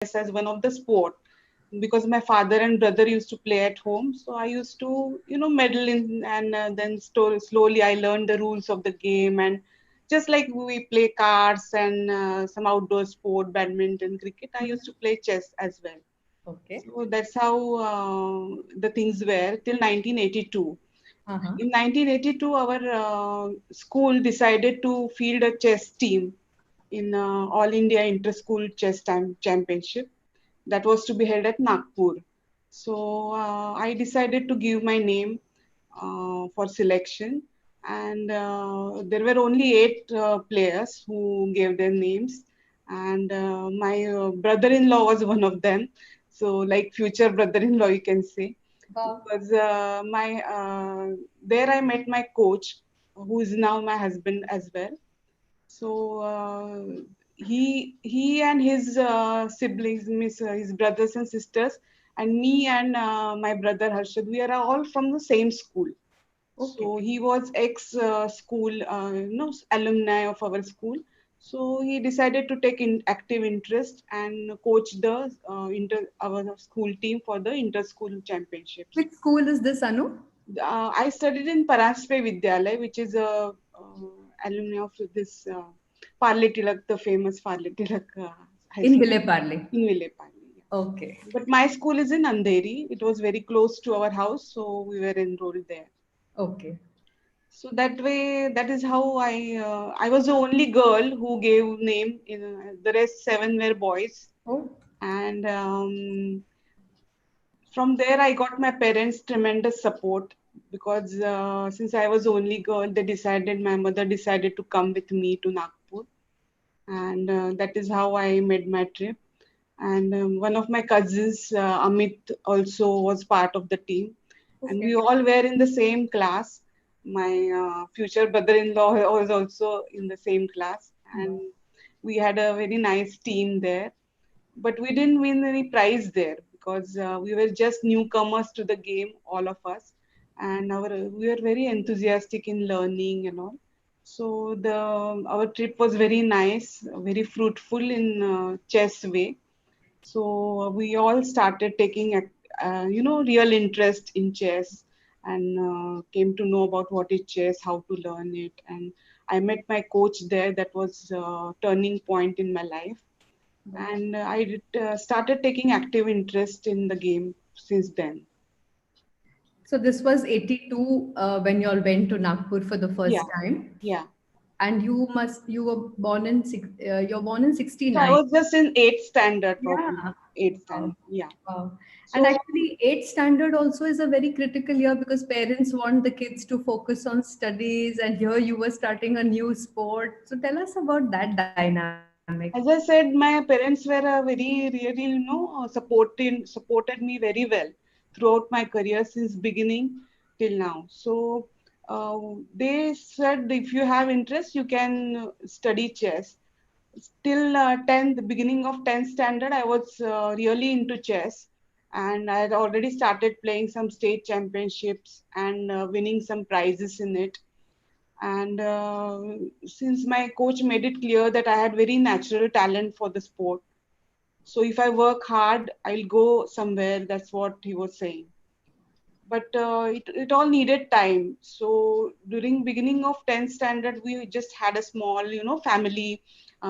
as one of the sport, because my father and brother used to play at home. So I used to, meddle in, and then slowly I learned the rules of the game. And just like we play cards and some outdoor sport, badminton, cricket, I used to play chess as well. Okay. So that's how the things were till 1982. Uh-huh. In 1982, our school decided to field a chess team in All India Inter-School Chess Championship that was to be held at Nagpur. So I decided to give my name for selection, and there were only eight players who gave their names, and my brother-in-law was one of them. So, like future brother-in-law, you can say, Wow. because my there I met my coach, who is now my husband as well. So he and his siblings, means his brothers and sisters, and me and my brother Harshad, we are all from the same school. Okay. So he was ex school, alumni of our school. So he decided to take active interest and coach the our school team for the inter school championships. Which school is this, Anu? I studied in Paraspe Vidyalaya, which is a alumni of this Parle Tilak, the famous Parle Tilak High In School Vile Parle. in Vile Parle. Yeah. Okay. But my school is in Andheri. It was very close to our house, so we were enrolled there. Okay. So that way, that is how I was the only girl who gave name. The rest seven were boys, Oh, and from there I got my parents tremendous support, because since I was the only girl, my mother decided to come with me to Nagpur, and that is how I made my trip. And one of my cousins, Amit, also was part of the team, and okay. we all were in the same class. My future brother-in-law was also in the same class, and Wow. we had a very nice team there, but we didn't win any prize there, because we were just newcomers to the game, all of us, and we were very enthusiastic in learning and all. So the our trip was very nice, very fruitful in chess way. So we all started taking real interest in chess, and came to know about what is chess, how to learn it, and I met my coach there. That was a turning point in my life, Wow. and started taking active interest in the game since then. So this was 82 when you all went to Nagpur for the Yeah, first time. yeah. And you were born in you're born in So I 69. was just in eighth standard, probably Yeah. eighth Wow. standard. Yeah. Wow. And So actually, eighth standard also is a very critical year because parents want the kids to focus on studies, and here you were starting a new sport. So tell us about that dynamic. as I said, my parents were very, really, supported me very well throughout my career since beginning till now. So they said if you have interest, you can study chess. Till 10th, the beginning of 10th standard, I was really into chess, and I had already started playing some state championships and winning some prizes in it. And since my coach made it clear that I had very natural talent for the sport, so if I work hard, I'll go somewhere. That's what he was saying. But it all needed time. So during beginning of 10th standard, we just had a small, family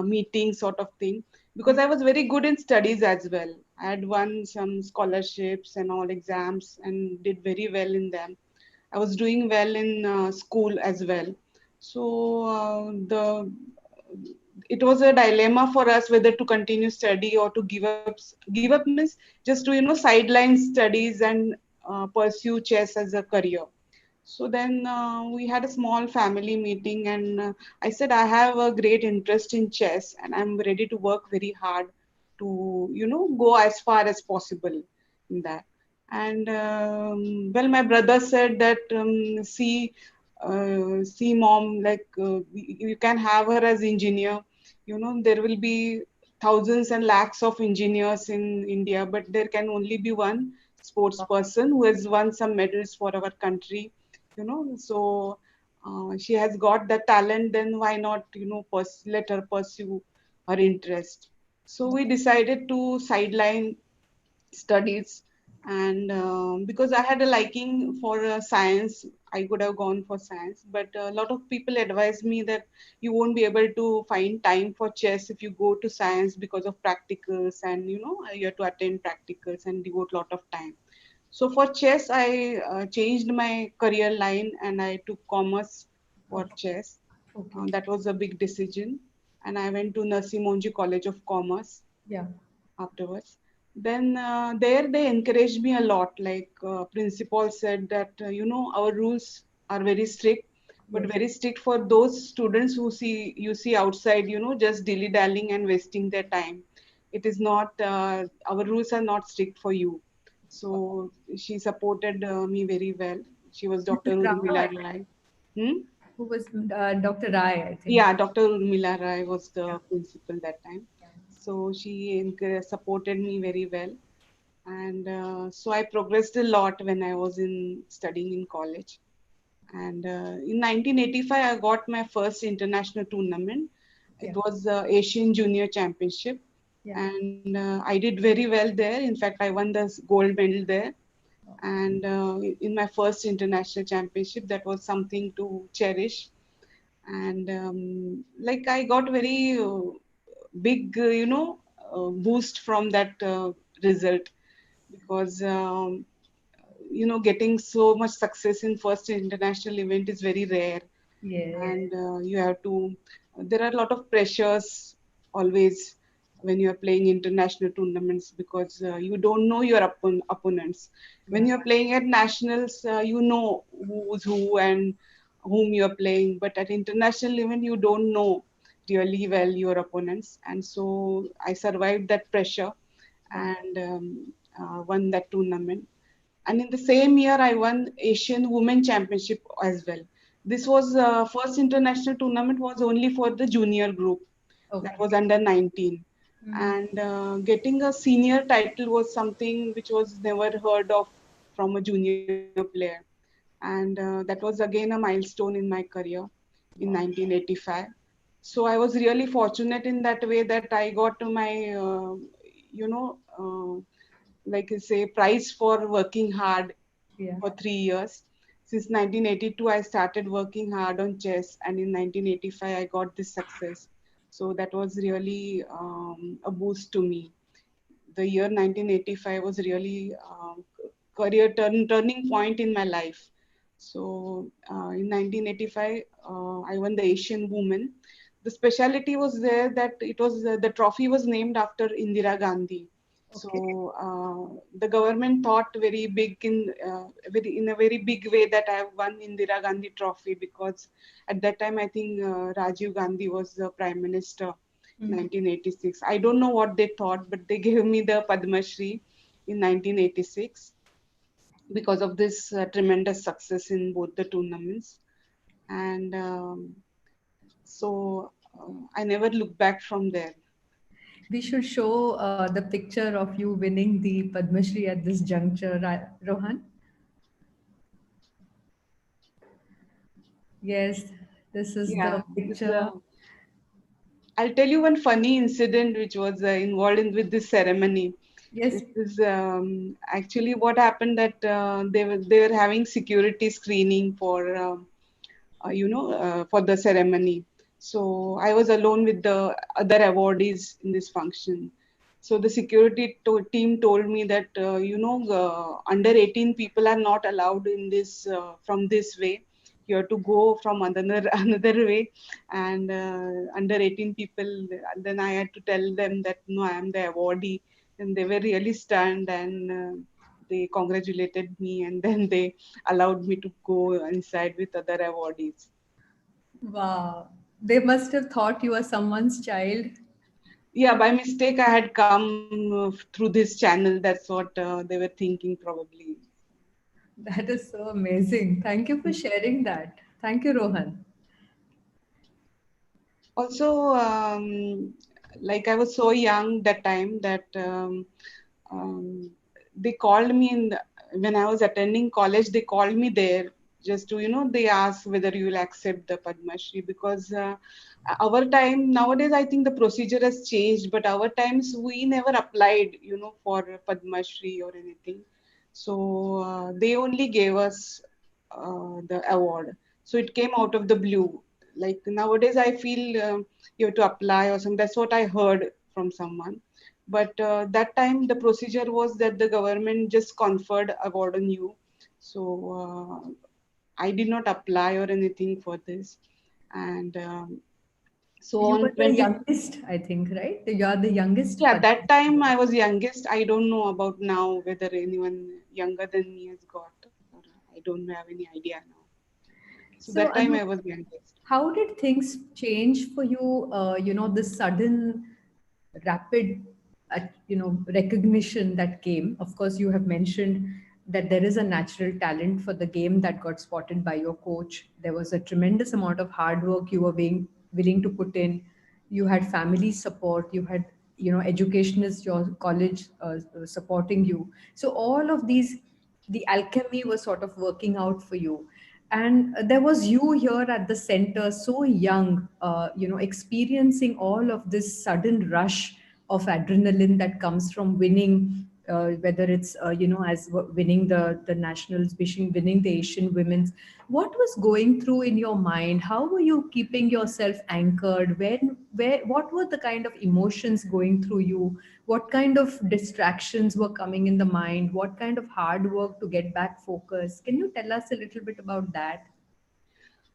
meeting sort of thing, because I was very good in studies as well. I had won some scholarships and all exams and did very well in them. I was doing well in school as well. So the it was a dilemma for us whether to continue study or to give up. Give up means just to sideline studies and pursue chess as a career. So then we had a small family meeting, and I said I have a great interest in chess, and I'm ready to work very hard to go as far as possible in that. And well, my brother said that see mom, like you can have her as engineer. There will be thousands and lakhs of engineers in India, but there can only be one sports person who has won some medals for our country. So she has got the talent. Then why not let her pursue her interest? So we decided to sideline studies, and because I had a liking for science, I could have gone for science, but a lot of people advised me that you won't be able to find time for chess if you go to science because of practicals, and you have to attend practicals and devote a lot of time. So for chess I changed my career line and I took commerce for Okay. chess. Okay. That was a big decision, and I went to Nasi Monji College of Commerce Yeah. afterwards. Then there they encouraged me a lot. Like principal said that our rules are very strict, but Yes. very strict for those students who see outside, just dilly dallying and wasting their time. It is not our rules are not strict for you. So she supported me very well. She was Dr. Mrs. Rao, Urmila Rai. Hmm? who was Dr. Rai, I think. Yeah, Dr. Urmila Rai was the principal that time. So she supported me very well, and so I progressed a lot when I was in studying in college. And in 1985 I got my first international tournament. It Yeah. was the Asian Junior Championship, Yeah. and I did very well there. In fact, I won the gold medal there. And in my first international championship, that was something to cherish. And like I got very big boost from that result, because getting so much success in first international event is very rare. Yes. And you have to there are a lot of pressures always when you are playing international tournaments, because you don't know your opponents. When Yeah. you are playing at nationals, you know who's who and whom you are playing, but at international event you don't know really well your opponents. And so I survived that pressure, Wow. and won that tournament. And in the same year I won Asian Women Championship as well. This was first international tournament was only for the junior group, that Okay. was under 19. Mm. And getting a senior title was something which was never heard of from a junior player. And that was again a milestone in my career in Wow. 1985. So I was really fortunate in that way that I got my you know uh, like I say, prize for working hard Yeah. for 3 years. Since 1982, I started working hard on chess, and in 1985, I got this success. So that was really a boost to me. The year 1985 was really career turning point in my life. So in 1985, I won the Asian Woman. The speciality was there that it was the trophy was named after Indira Gandhi. Okay. So the government thought very big in a very big way that I have won Indira Gandhi trophy, because at that time I think Rajiv Gandhi was the prime minister, Mm. 1986. I don't know what they thought, but they gave me the Padma Shri in 1986 because of this tremendous success in both the tournaments. And so I never looked back from there. We should show the picture of you winning the Padma Shri at this juncture, Rohan. Yes, this is Yeah, the this, picture. I'll tell you one funny incident which was involved with this ceremony. Yes. This is actually what happened, that they were having security screening for for the ceremony. So I was alone with the other awardees in this function. So the security team told me that under 18 people are not allowed in this from this way. You have to go from another another way, and under 18 people. Then I had to tell them that no, I am the awardee, and they were really stunned, and they congratulated me, and then they allowed me to go inside with other awardees. Wow. They must have thought you are someone's child. Yeah, by mistake I had come through this channel. That's what they were thinking probably. That is so amazing. Thank you for sharing that. Thank you, Rohan. Also, like I was so young that time that um, they called me when I was attending college. They called me there just to, they ask whether you will accept the Padma Shri, because our time nowadays, I think the procedure has changed, but our times we never applied, for Padma Shri or anything. So they only gave us the award. So it came out of the blue. Like nowadays, I feel you have to apply or something. That's what I heard from someone. But that time, the procedure was that the government just conferred award on you. So I did not apply or anything for this. And so You on were the 20, youngest, I think, right? You are the youngest yeah, Padma. that time I was youngest. I don't know about now whether anyone younger than me has got, or I don't have any idea now. So that So, time I Anu, was youngest. how did things change for you? This sudden, rapid, recognition that came. Of course, you have mentioned that there is a natural talent for the game that got spotted by your coach. There was a tremendous amount of hard work you were being willing to put in. You had family support. You had, educationists, your college supporting you. So all of these, the alchemy was sort of working out for you, and there was you here at the center, so young, experiencing all of this sudden rush of adrenaline that comes from winning, whether it's winning the nationals, winning the Asian women's. What was going through in your mind? How were you keeping yourself anchored? Where what were the kind of emotions going through you? What kind of distractions were coming in the mind? What kind of hard work to get back focus? Can you tell us a little bit about that?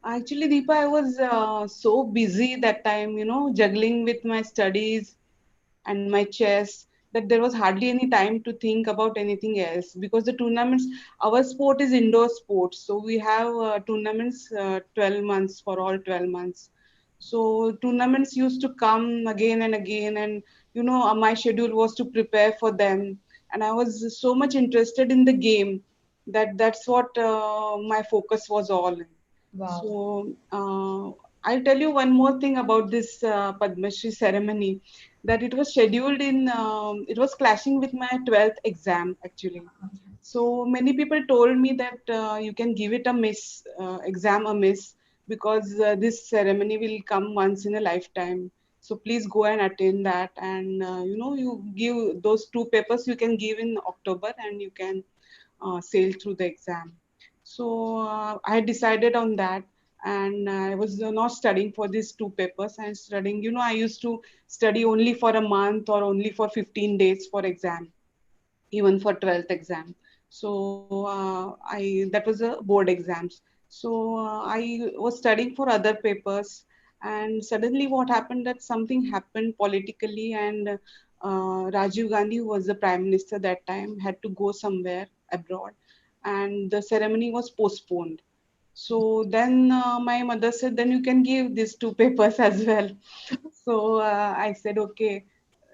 Actually, Deepa, I was so busy that time, juggling with my studies and my chess, that there was hardly any time to think about anything else, because the tournaments, our sport is indoor sports, so we have tournaments 12 months for all 12 months. So tournaments used to come again and again, and my schedule was to prepare for them, and I was so much interested in the game that that's what my focus was all in. Wow. So I'll tell you one more thing about this Padma Shri ceremony, that it was scheduled in, it was clashing with my 12th exam actually. So many people told me that you can give it a miss, exam a miss, because this ceremony will come once in a lifetime. So please go and attend that, and you give those two papers you can give in October, and you can sail through the exam. So I had decided on that, and I was not studying for these two papers. I was studying, I used to study only for a month or only for 15 days for exam, even for 12th exam. So that was a board exams. So I was studying for other papers, and suddenly what happened, that something happened politically, and Rajiv Gandhi, who was the prime minister that time, had to go somewhere abroad, and the ceremony was postponed. So then my mother said, then you can give these two papers as well. So I said, okay,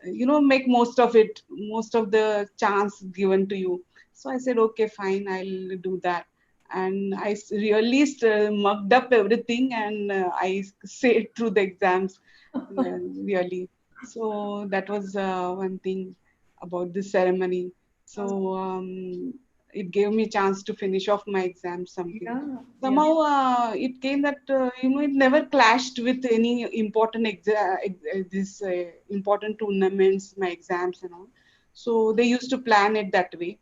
make most of it, most of the chance given to you. So I said, okay, fine, I'll do that. And I really mugged up everything, and I sailed through the exams, really. So that was one thing about this ceremony. So it gave me a chance to finish off my exams, something. Yeah, yeah. Somehow it came that it never clashed with any important this important tournaments, my exams and all. So they used to plan it that way,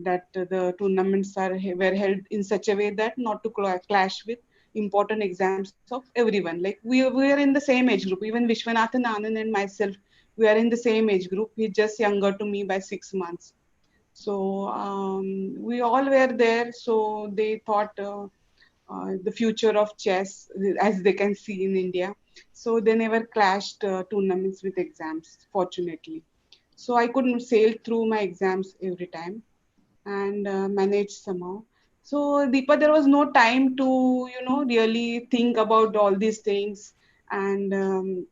that the tournaments were held in such a way that not to clash with important exams of everyone. Like we are in the same age group. Even Vishwanathan Anand and myself, we are in the same age group. He's just younger to me by 6 months. So we all were there. So they thought the future of chess, as they can see in India. So they never clashed tournaments with exams, fortunately. So I couldn't sail through my exams every time, and manage somehow. So Deepa, there was no time to really think about all these things, and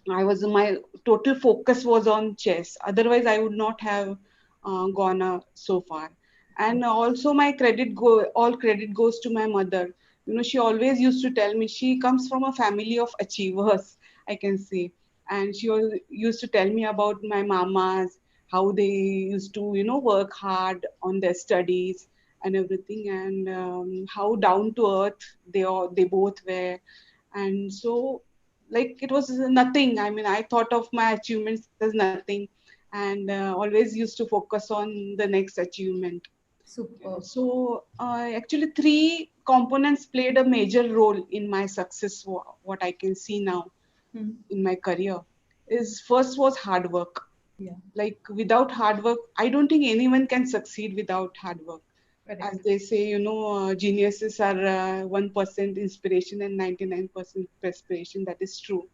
my total focus was on chess. Otherwise, I would not have gone so far. And also, all credit goes to my mother. She always used to tell me, she comes from a family of achievers, I can say. And she used to tell me about my mamas, how they used to work hard on their studies, and everything, and how down to earth they both were. And so, like, it was nothing. I mean, I thought of my achievements as nothing, and always used to focus on the next achievement. Super. So actually, three components played a major role in my success. What I can see now Hmm. in my career is, first was hard work. Yeah. Like, without hard work, I don't think anyone can succeed without hard work. As Correct. they say, geniuses are 1% inspiration and 99% perspiration. That is true.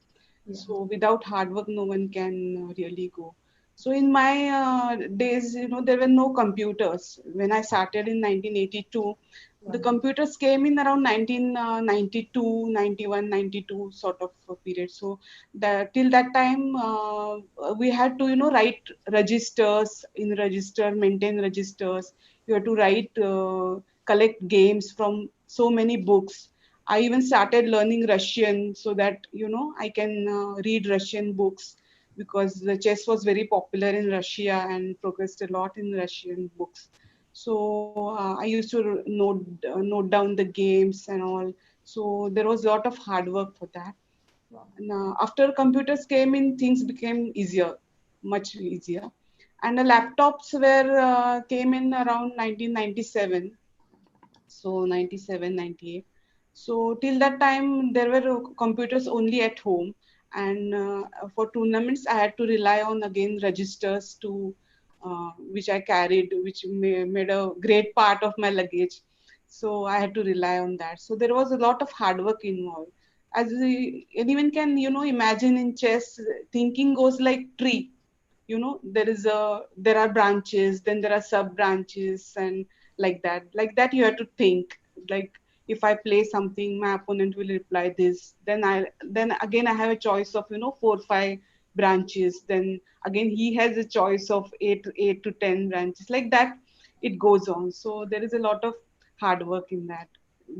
Yeah. So without hard work, no one can really go. So in my days, there were no computers. When I started in 1982, the Wow. computers came in around 1992, 91, 92 sort of period. So till that time, we had to, write registers, in register, maintain registers. You have to write, collect games from so many books. I even started learning Russian so that I can read Russian books, because the chess was very popular in Russia and progressed a lot in Russian books. So I used to note down the games and all. So there was a lot of hard work for that. Wow. And after computers came in, things became easier, much easier. And the laptops were came in around 1997, so 97, 98. So till that time there were computers only at home, and for tournaments I had to rely on again registers to which I carried, which made a great part of my luggage. So I had to rely on that. So there was a lot of hard work involved. As anyone can imagine, in chess, thinking goes like tree. There are branches, then there are sub branches, and like that you have to think. Like, if I play something, my opponent will reply this, then again I have a choice of 4 5 branches, then again he has a choice of 8 to 10 branches, like that it goes on. So there is a lot of hard work in that,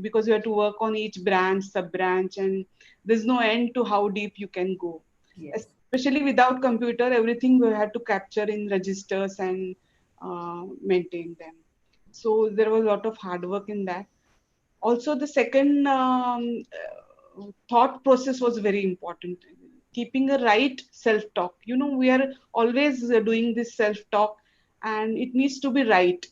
because you have to work on each branch, sub branch, and there's no end to how deep you can go. Yes. Especially without computer, everything we had to capture in registers and maintain them. So there was a lot of hard work in that. Also, the second thought process was very important. Keeping a right self talk. We are always doing this self talk, and it needs to be right.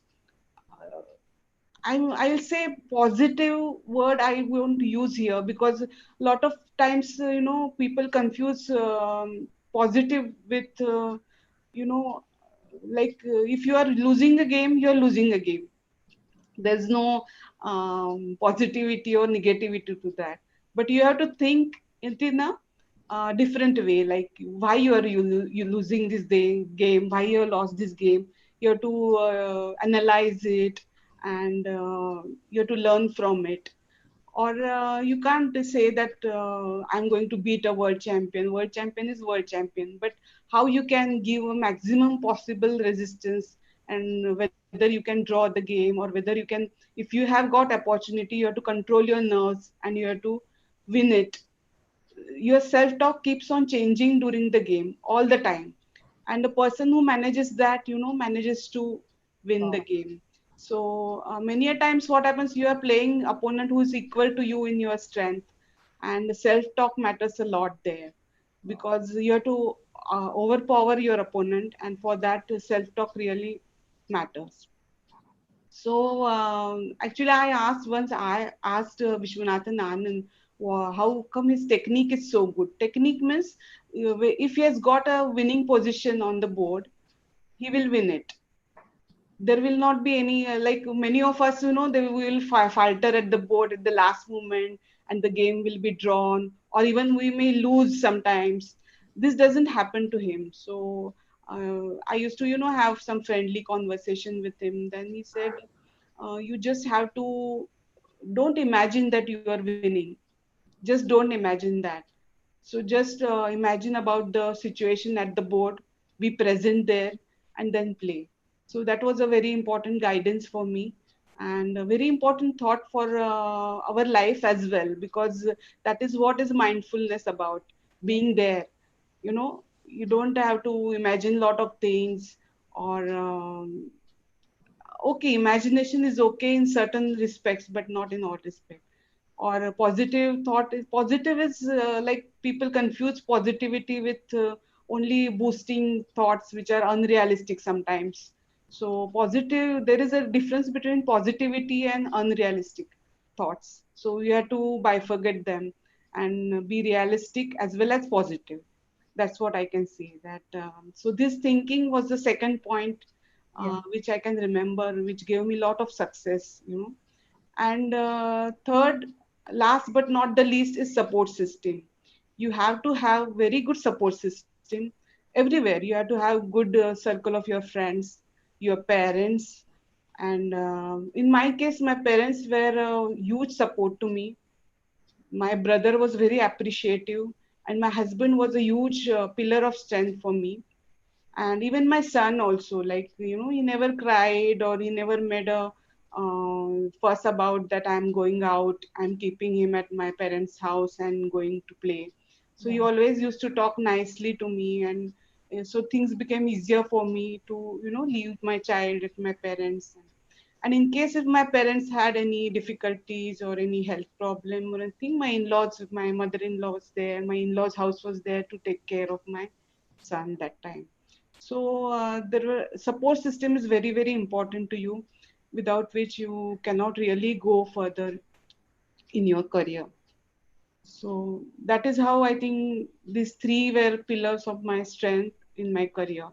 I'll say positive word I won't use here, because a lot of times people confuse positive with you know like, if you are losing a game, you're losing a game. There's no positivity or negativity to that, but you have to think it in a different way, like, why you losing this game, why you lost this game. You have to analyze it, and you have to learn from it. Or you can't say that I'm going to beat a world champion. World champion is world champion, but how you can give a maximum possible resistance, and whether you can draw the game, or whether you can, if you have got opportunity, you have to control your nerves and you have to win it. Your self talk keeps on changing during the game all the time, and the person who manages that manages to win the Wow. game. So many a times what happens, you are playing opponent who is equal to you in your strength, and self talk matters a lot there, Wow. because you have to overpower your opponent, and for that self talk really matters. So actually, I asked Vishwanathan Anand, how come his technique is so good? Technique means, if he has got a winning position on the board, he will win it. There will not be any, like many of us, they will falter at the board at the last moment, and the game will be drawn, or even we may lose sometimes. This doesn't happen to him. So I used to have some friendly conversation with him. Then he said, you just have to, don't imagine that you are winning. Just don't imagine that. So just imagine about the situation at the board, be present there, and then play. So that was a very important guidance for me, and a very important thought for our life as well, because that is what is mindfulness about, being there. You don't have to imagine a lot of things, or okay, imagination is okay in certain respects, but not in all respects. Or a positive thought is positive is like people confuse positivity with only boosting thoughts which are unrealistic sometimes. So positive, there is a difference between positivity and unrealistic thoughts. So you have to bifurcate them and be realistic as well as positive. That's what I can say. That so this thinking was the second point, Yeah. which I can remember, which gave me a lot of success. And third, last but not the least, is support system. You have to have very good support system everywhere. You have to have good circle of your friends, your parents, and in my case, my parents were a huge support to me. My brother was very appreciative, and my husband was a huge pillar of strength for me. And even my son also, like, he never cried or he never made a fuss about that I'm going out, I'm keeping him at my parents house and going to play. So he Wow. always used to talk nicely to me, and so things became easier for me to leave my child at my parents. And in case if my parents had any difficulties or any health problem or anything, my in-laws, my mother-in-law was there, my in-laws house was there to take care of my son that time. So there were support system is very, very important to you, without which you cannot really go further in your career. So that is how I think these three were pillars of my strength in my career.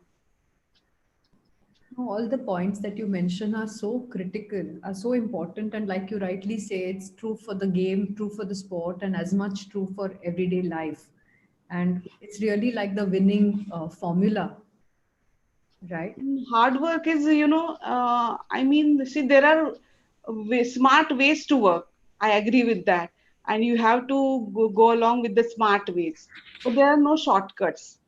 No, all the points that you mention are so critical, are so important, and like you rightly say, it's true for the game, true for the sport, and as much true for everyday life. And it's really like the winning formula, right? Hard work is, I mean, see, there are smart ways to work. I agree with that. And you have to go along with the smart ways. But there are no shortcuts.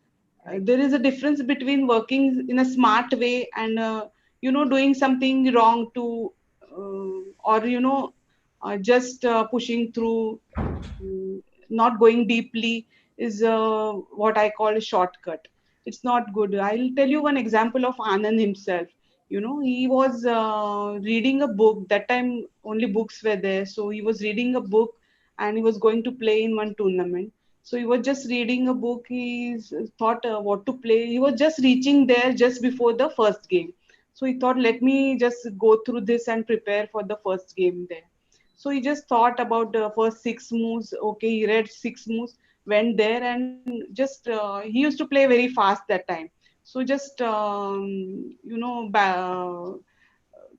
Right. There is a difference between working in a smart way and, doing something wrong to, or, just pushing through, mm, not going deeply is what I call a shortcut. It's not good. I'll tell you one example of Anand himself. He was reading a book. That time only books were there. So he was reading a book and he was going to play in one tournament. So he was just reading a book. He thought what to play. He was just reaching there just before the first game. So he thought, let me just go through this and prepare for the first game there. So he just thought about the first six moves. Okay, he read six moves, went there, and just he used to play very fast that time. So just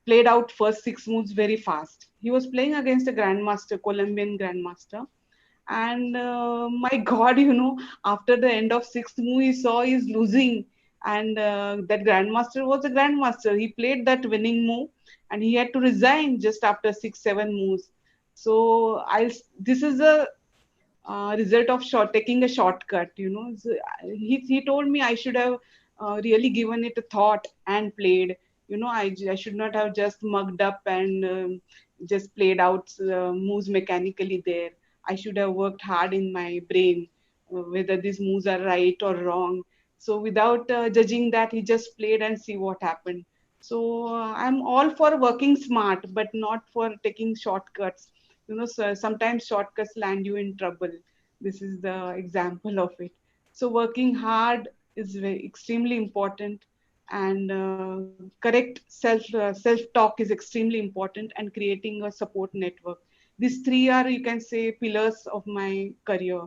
played out first six moves very fast. He was playing against a grandmaster, Colombian grandmaster, and my God, after the end of sixth move, he saw he's losing, and that grandmaster was a grandmaster. He played that winning move, and he had to resign just after six, seven moves. So this is a result of taking a shortcut. So he told me I should have really given it a thought and played. I should not have just mugged up and just played out moves mechanically there. I should have worked hard in my brain whether these moves are right or wrong. So without judging that, he just played and see what happened. So I'm all for working smart, but not for taking shortcuts. So sometimes shortcuts land you in trouble. This is the example of it. So working hard is extremely important, and correct self talk is extremely important, and creating a support network. These three are, you can say, pillars of my career,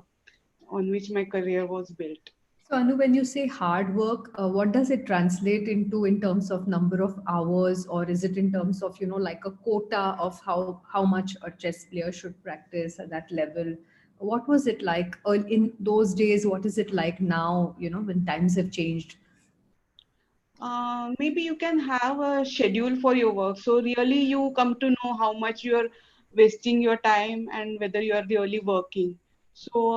on which my career was built. So, Anu, when you say hard work, what does it translate into in terms of number of hours, or is it in terms of, like a quota of how much a chess player should practice at that level? What was it like in those days? What is it like now? When times have changed. Maybe you can have a schedule for your work. So really you come to know how much you are wasting your time and whether you are really working. So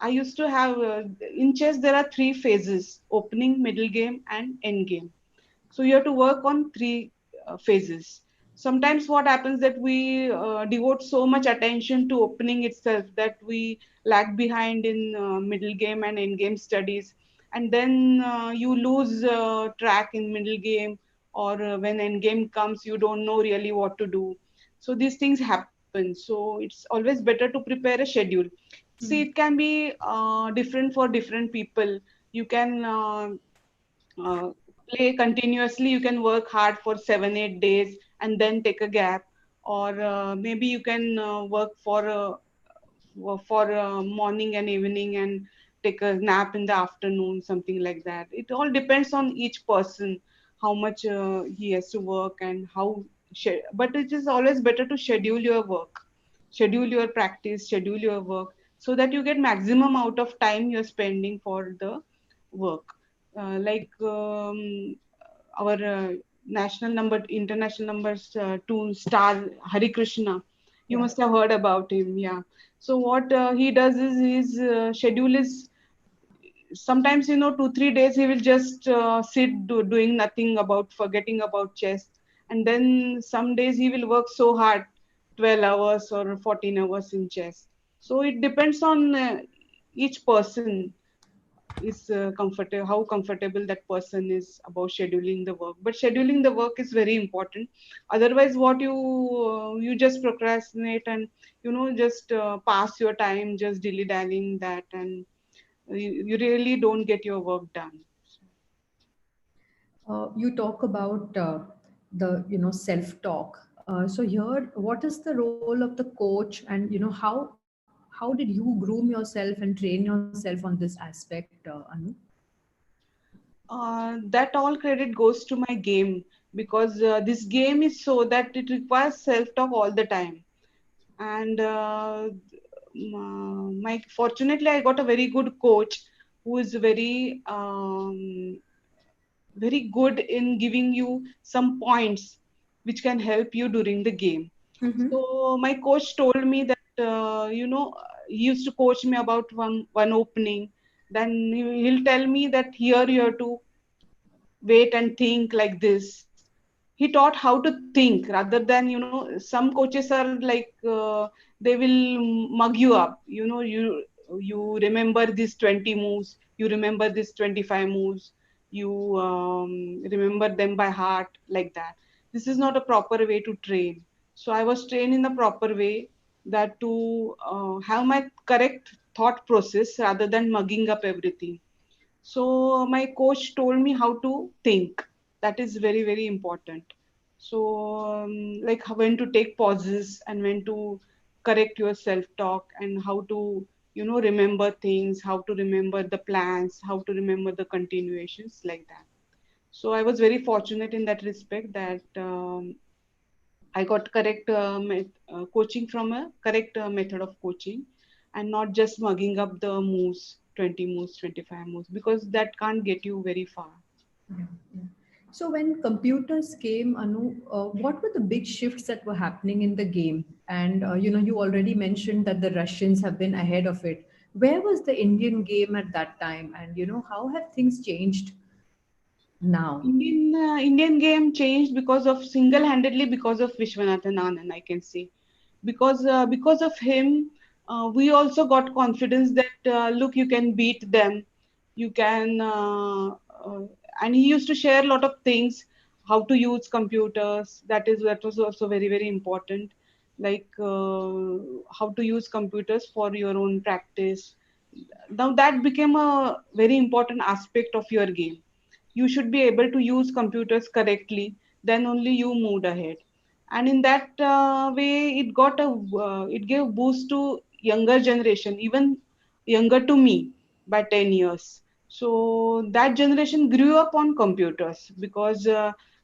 I used to have, in chess, there are three phases: opening, middle game, and end game. So you have to work on three phases. Sometimes what happens that we devote so much attention to opening itself that we lag behind in middle game and end game studies, and then you lose track in middle game, or when end game comes, you don't know really what to do. So these things happen. So it's always better to prepare a schedule. See, it can be different for different people. You can uh, play continuously, you can work hard for 7 8 days and then take a gap, or maybe you can work for morning and evening and take a nap in the afternoon, something like that. It all depends on each person, how much he has to work and how. But it is always better to schedule your work, schedule your practice, schedule your work, so that you get maximum out of time you're spending for the work. Like our national number, international numbers two star Hari Krishna. You Yeah. must have heard about him, yeah. So what he does is his schedule is sometimes 2 3 days he will just doing nothing, about forgetting about chess, and then some days he will work so hard, 12 hours or 14 hours in chess. So it depends on each person is comfortable, how comfortable that person is about scheduling the work. But scheduling the work is very important. Otherwise what you just procrastinate and just pass your time just dilly dallying that, and you really don't get your work done. You talk about the self-talk. So here, what is the role of the coach, and how did you groom yourself and train yourself on this aspect, Anu? That all credit goes to my game, because this game is so that it requires self talk all the time. And my fortunately I got a very good coach who is very good in giving you some points which can help you during the game. Mm-hmm. So my coach told me that he used to coach me about one opening. Then he'll tell me that here you have to wait and think like this. He taught how to think, rather than some coaches are like they will mug you up. You remember these 20 moves, you remember these 25 moves, you remember them by heart, like that. This is not a proper way to train. So I was trained in the proper way, that to have my correct thought process rather than mugging up everything. So my coach told me how to think. That is very, very important. So like when to take pauses and when to correct your self-talk, and how to remember things, how to remember the plans, how to remember the continuations, like that. So I was very fortunate in that respect, that I got correct coaching from a correct method of coaching, and not just mugging up the moves, 20 moves, 25 moves, because that can't get you very far. Yeah, yeah. So when computers came, Anu, what were the big shifts that were happening in the game? And you already mentioned that the Russians have been ahead of it. Where was the Indian game at that time? And how have things changed now? Indian game changed because of single-handedly because of Vishwanathan Anand, I can say, because of him, we also got confidence that look, you can beat them, you can, and he used to share a lot of things, how to use computers. That was also very very important, like how to use computers for your own practice. Now that became a very important aspect of your game. You should be able to use computers correctly, then only you moved ahead. And in that way it gave boost to younger generation, even younger to me by 10 years. So that generation grew up on computers, because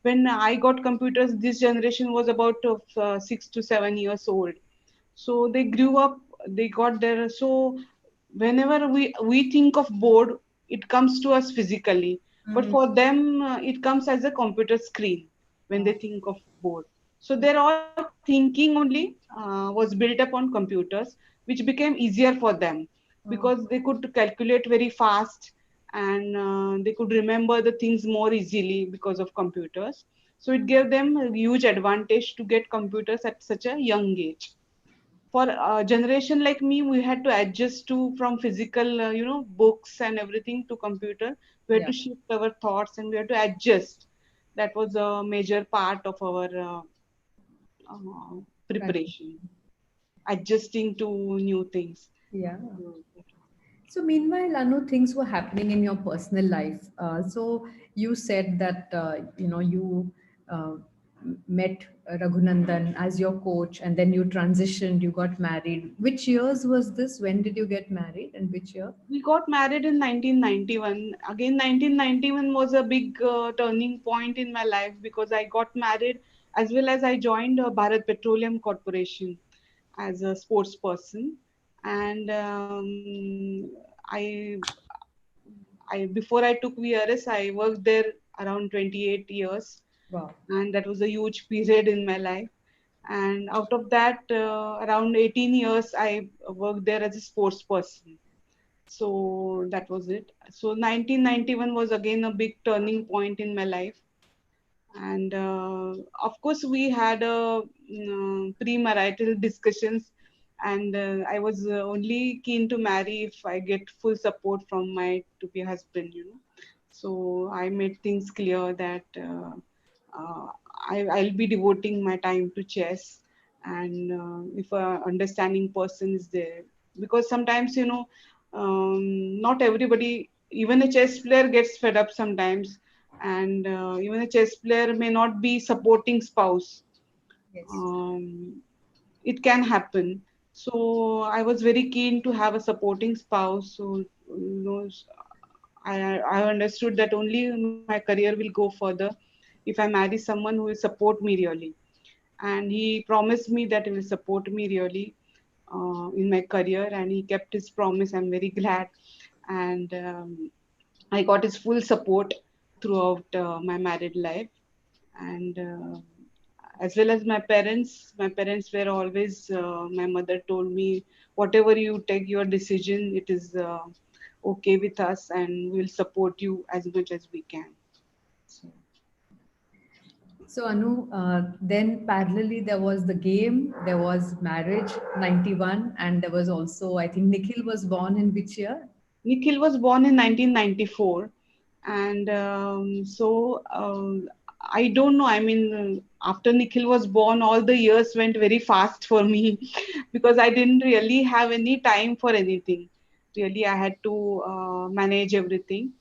when I got computers, this generation was about 6 to 7 years old. So they grew up, they got there. So whenever we think of board, it comes to us physically, but Mm. for them it comes as a computer screen when they think of board. So their all thinking only was built upon computers, which became easier for them, Oh, because they could calculate very fast, and they could remember the things more easily because of computers. So it gave them a huge advantage to get computers at such a young age. For a generation like me, we had to adjust to from physical books and everything to computer. We had yeah. to shift our thoughts and we had to adjust. that was a major part of our Practice. preparation, adjusting to new things. Yeah. So, So meanwhile, Anu, things were happening in your personal life. So you said that you uh, met Raghunandan as your coach, and then you transitioned. You got married. Which years was this? When did you get married, and which year? we got married in 1991. Again, 1991 was a big turning point in my life because I got married as well as I joined Bharat Petroleum Corporation as a sports person. And I before I took VRS, I worked there around 28 years, Wow. and that was a huge period in my life. And out of that, around 18 years, I worked there as a sports person. So that was it. So 1991 was again a big turning point in my life. And of course, we had a premarital discussions, and I was only keen to marry if I get full support from my to be husband, you know. So I made things clear that uh, I'll be devoting my time to chess, and if a understanding person is there, because sometimes not everybody, even a chess player gets fed up sometimes, and even a chess player may not be supporting spouse. Yes. um, it can happen. So I was very keen to have a supporting spouse. So I understood that only my career will go further if I marry someone who will support me really. And he promised me that he will support me really in my career, and he kept his promise. I'm very glad, and I got his full support throughout my married life, and as well as my parents. My parents were always. My mother told me, whatever you take your decision, it is okay with us, and we'll support you as much as we can. So, So Anu, then parallelly there was the game, there was marriage, 91, and there was also, I think Nikhil was born in which year? Nikhil was born in 1994, and I don't know. I mean, after Nikhil was born, all the years went very fast for me because I didn't really have any time for anything. Really, I had to manage everything.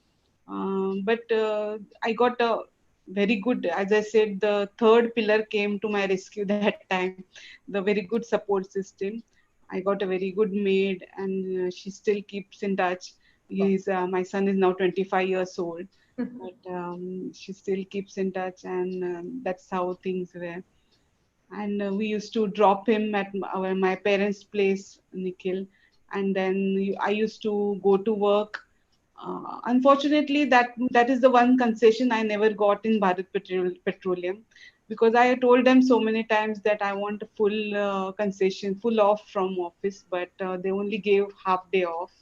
But I got a very good, as I said, the third pillar came to my rescue that time, the very good support system. I got a very good maid, and she still keeps in touch. My son is now 25 years old, but she still keeps in touch, and that's how things were. And we used to drop him at my parents' place, Nikhil, and then I used to go to work. Unfortunately, that is the one concession I never got in Petroleum, because I told them so many times that I want a full concession, full off from office, but they only gave half day off.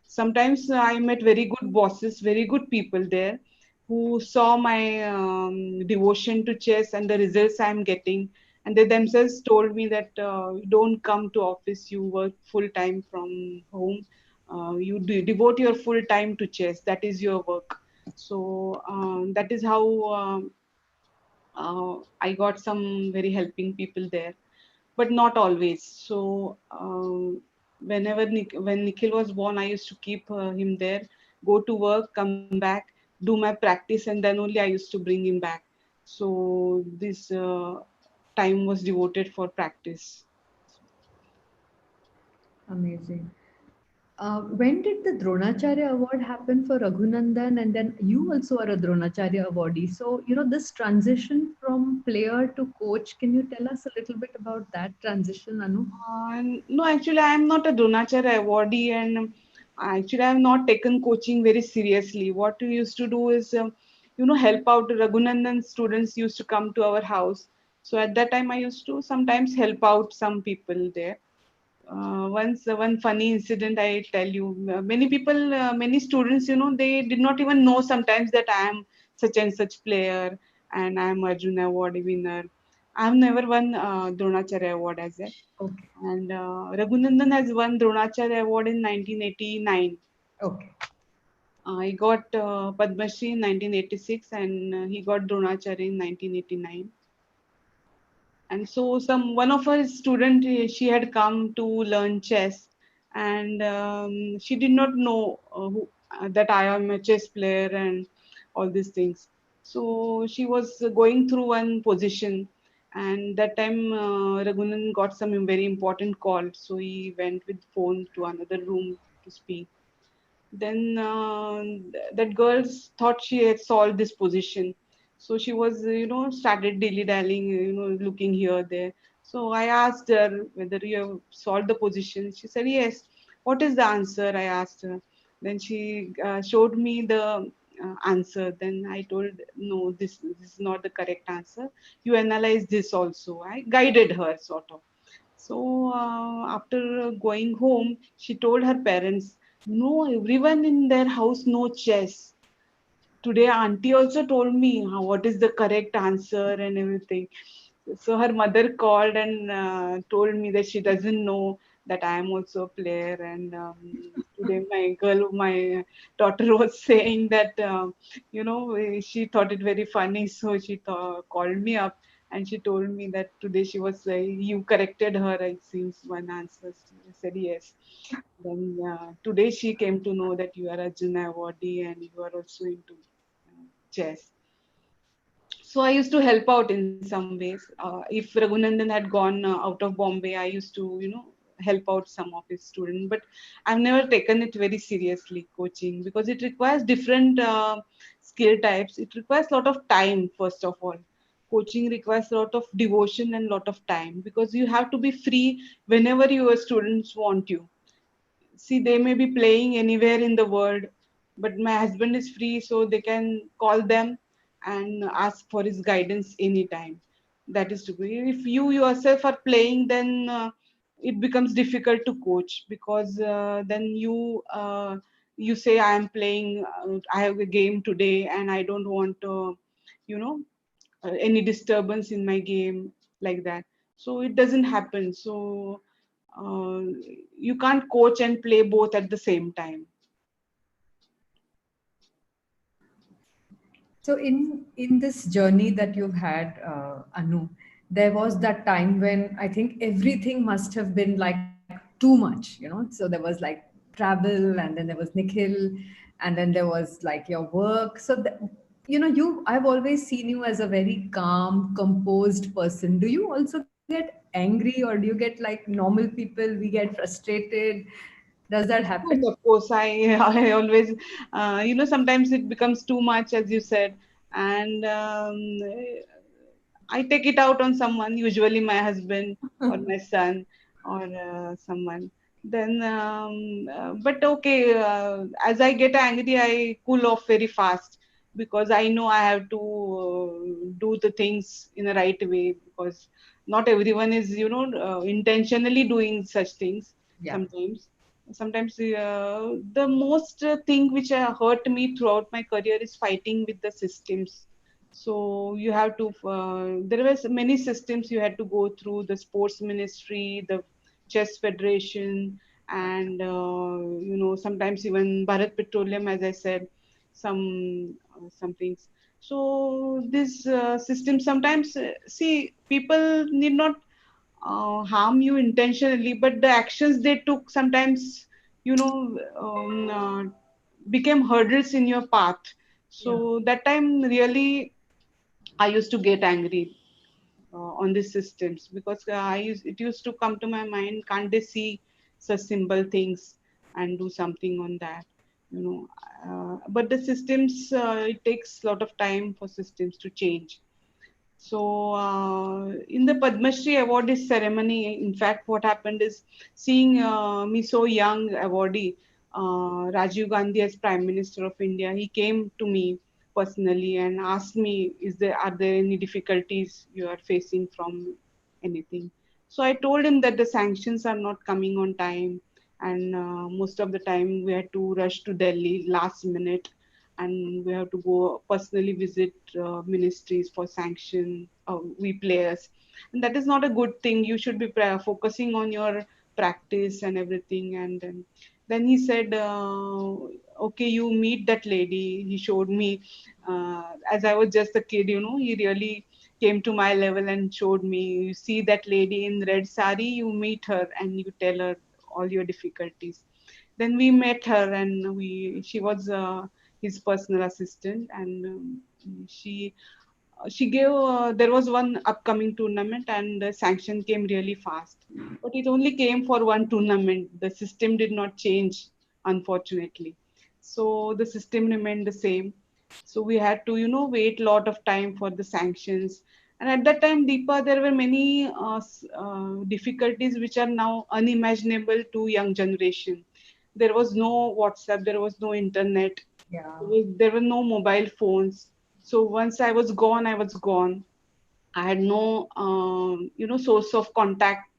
Sometimes I met very good bosses, very good people there, who saw my devotion to chess and the results I'm getting, and they themselves told me that you don't come to office, you work full time from home, you devote your full time to chess. That is your work. So that is how I got some very helping people there, but not always. So when Nikhil was born, I used to keep him there, go to work, come back, do my practice, and then only I used to bring him back. So this time was devoted for practice. Amazing. When did the Dronacharya Award happen for Raghunandan? And then you also are a Dronacharya awardee. So, this transition from player to coach, can you tell us a little bit about that transition, Anu? No, actually, I am not a Dronacharya awardee, and actually, I have not taken coaching very seriously. What we used to do is, help out. Raghunandan students used to come to our house. So at that time, I used to sometimes help out some people there. Once one funny incident I tell you. Many people, many students, they did not even know sometimes that I am such and such player, and I am Arjuna award winner. I have never won Dronacharya award as yet, Okay. and Raghunandan has won Dronacharya award in 1989. Okay. He got Padma Shri in 1986, and he got Dronacharya in 1989. And so some one of her student, she had come to learn chess, and she did not know that I am a chess player and all these things. So she was going through one position, and that time Raghunan got some very important call, so he went with phone to another room to speak. Then that girl thought she had solved this position, so she was started dilly dallying, looking here there. So I asked her whether you have solved the position. She said yes. What is the answer? I asked her. Then she showed me the answer. Then I told, no, this is not the correct answer. You analyze this also. I guided her sort of. So after going home, she told her parents, no, everyone in their house know chess. Today, auntie also told me what is the correct answer and everything. So her mother called and told me that she doesn't know that I am also a player. And today, my daughter was saying that she thought it very funny, so she called me up and she told me that today she was you corrected her. It seems one answer. So I said yes. Then today she came to know that you are a Arjuna Awardee and you are also into chess. So I used to help out in some ways. If Raghunandan had gone out of Bombay, I used to, help out some of his students. But I've never taken it very seriously, coaching, because it requires different skill types. It requires a lot of time, first of all. Coaching requires a lot of devotion and a lot of time, because you have to be free whenever your students want you. See, they may be playing anywhere in the world, but my husband is free, so they can call them and ask for his guidance anytime. That is to be. If you yourself are playing, then it becomes difficult to coach, because then you say, I am playing, I have a game today and I don't want you know any disturbance in my game, like that. So it doesn't happen. So uh, you can't coach and play both at the same time. So in this journey that you've had, Anu, there was that time when I think everything must have been like too much, you know. So there was like travel, and then there was Nikhil, and then there was like your work. So you know, I've always seen you as a very calm, composed person. Do you also get angry, or do you get like normal people? We get frustrated. Does that happen? Of course, I always, sometimes it becomes too much, as you said, and I take it out on someone, usually my husband or my son or someone. Then, but okay, as I get angry, I cool off very fast, because I know I have to do the things in the right way, because not everyone is, intentionally doing such things Yeah. sometimes. Sometimes the most thing which hurt me throughout my career is fighting with the systems. So you have to there was many systems you had to go through: the sports ministry, the chess federation, and sometimes even Bharat Petroleum, as I said, some things. So this system sometimes, see, people need not harm you intentionally, but the actions they took sometimes, became hurdles in your path. Yeah. So that time, really, I used to get angry on these systems, because it used to come to my mind, can't they see such simple things and do something on that? You know, but the systems, it takes a lot of time for systems to change. So, in the Padma Shri awardee ceremony, in fact, what happened is, seeing me so young awardee, Rajiv Gandhi as Prime Minister of India, he came to me personally and asked me, are there any difficulties you are facing from anything? So I told him that the sanctions are not coming on time, and most of the time we had to rush to Delhi last minute, and we have to go personally visit ministries for sanction we players, and that is not a good thing. You should be focusing on your practice and everything. And then he said, okay, you meet that lady. He showed me, as I was just a kid, he really came to my level and showed me, you see that lady in red sari, you meet her and you tell her all your difficulties. Then we met her, and she was his personal assistant, and she gave there was one upcoming tournament, and the sanction came really fast, but it only came for one tournament. The system did not change, unfortunately. So the system remained the same. So we had to wait a lot of time for the sanctions. And at that time, Deepa, there were many difficulties which are now unimaginable to young generation. There was no WhatsApp, there was no internet, Yeah. there were no mobile phones. So once I was gone, I was gone. I had no source of contact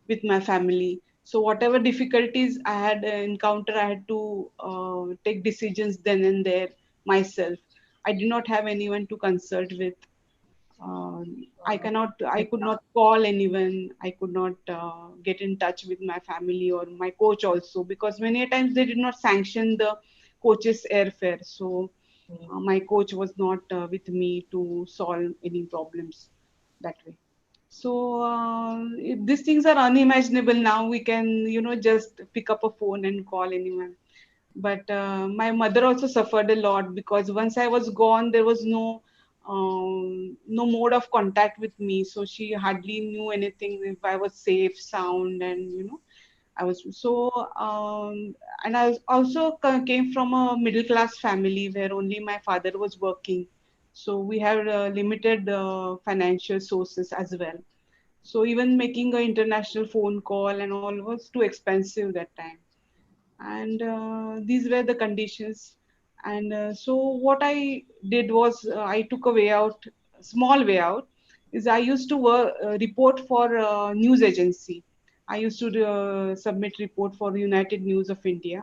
with my family. So whatever difficulties I had encountered, I had to take decisions then and there myself. I did not have anyone to consult with. I could not call anyone. I could not get in touch with my family or my coach also, because many a times they did not sanction the coach's airfare. So my coach was not with me to solve any problems that way. So these things are unimaginable now. We can, just pick up a phone and call anyone. But my mother also suffered a lot, because once I was gone, there was no mode of contact with me. So she hardly knew anything if I was safe, sound, and I was so. And I also came from a middle class family where only my father was working. So we had limited financial sources as well. So even making an international phone call and all was too expensive that time. And these were the conditions. And so what I did was, I took a way out, small way out, is I used to report for news agency. I used to submit report for United News of India.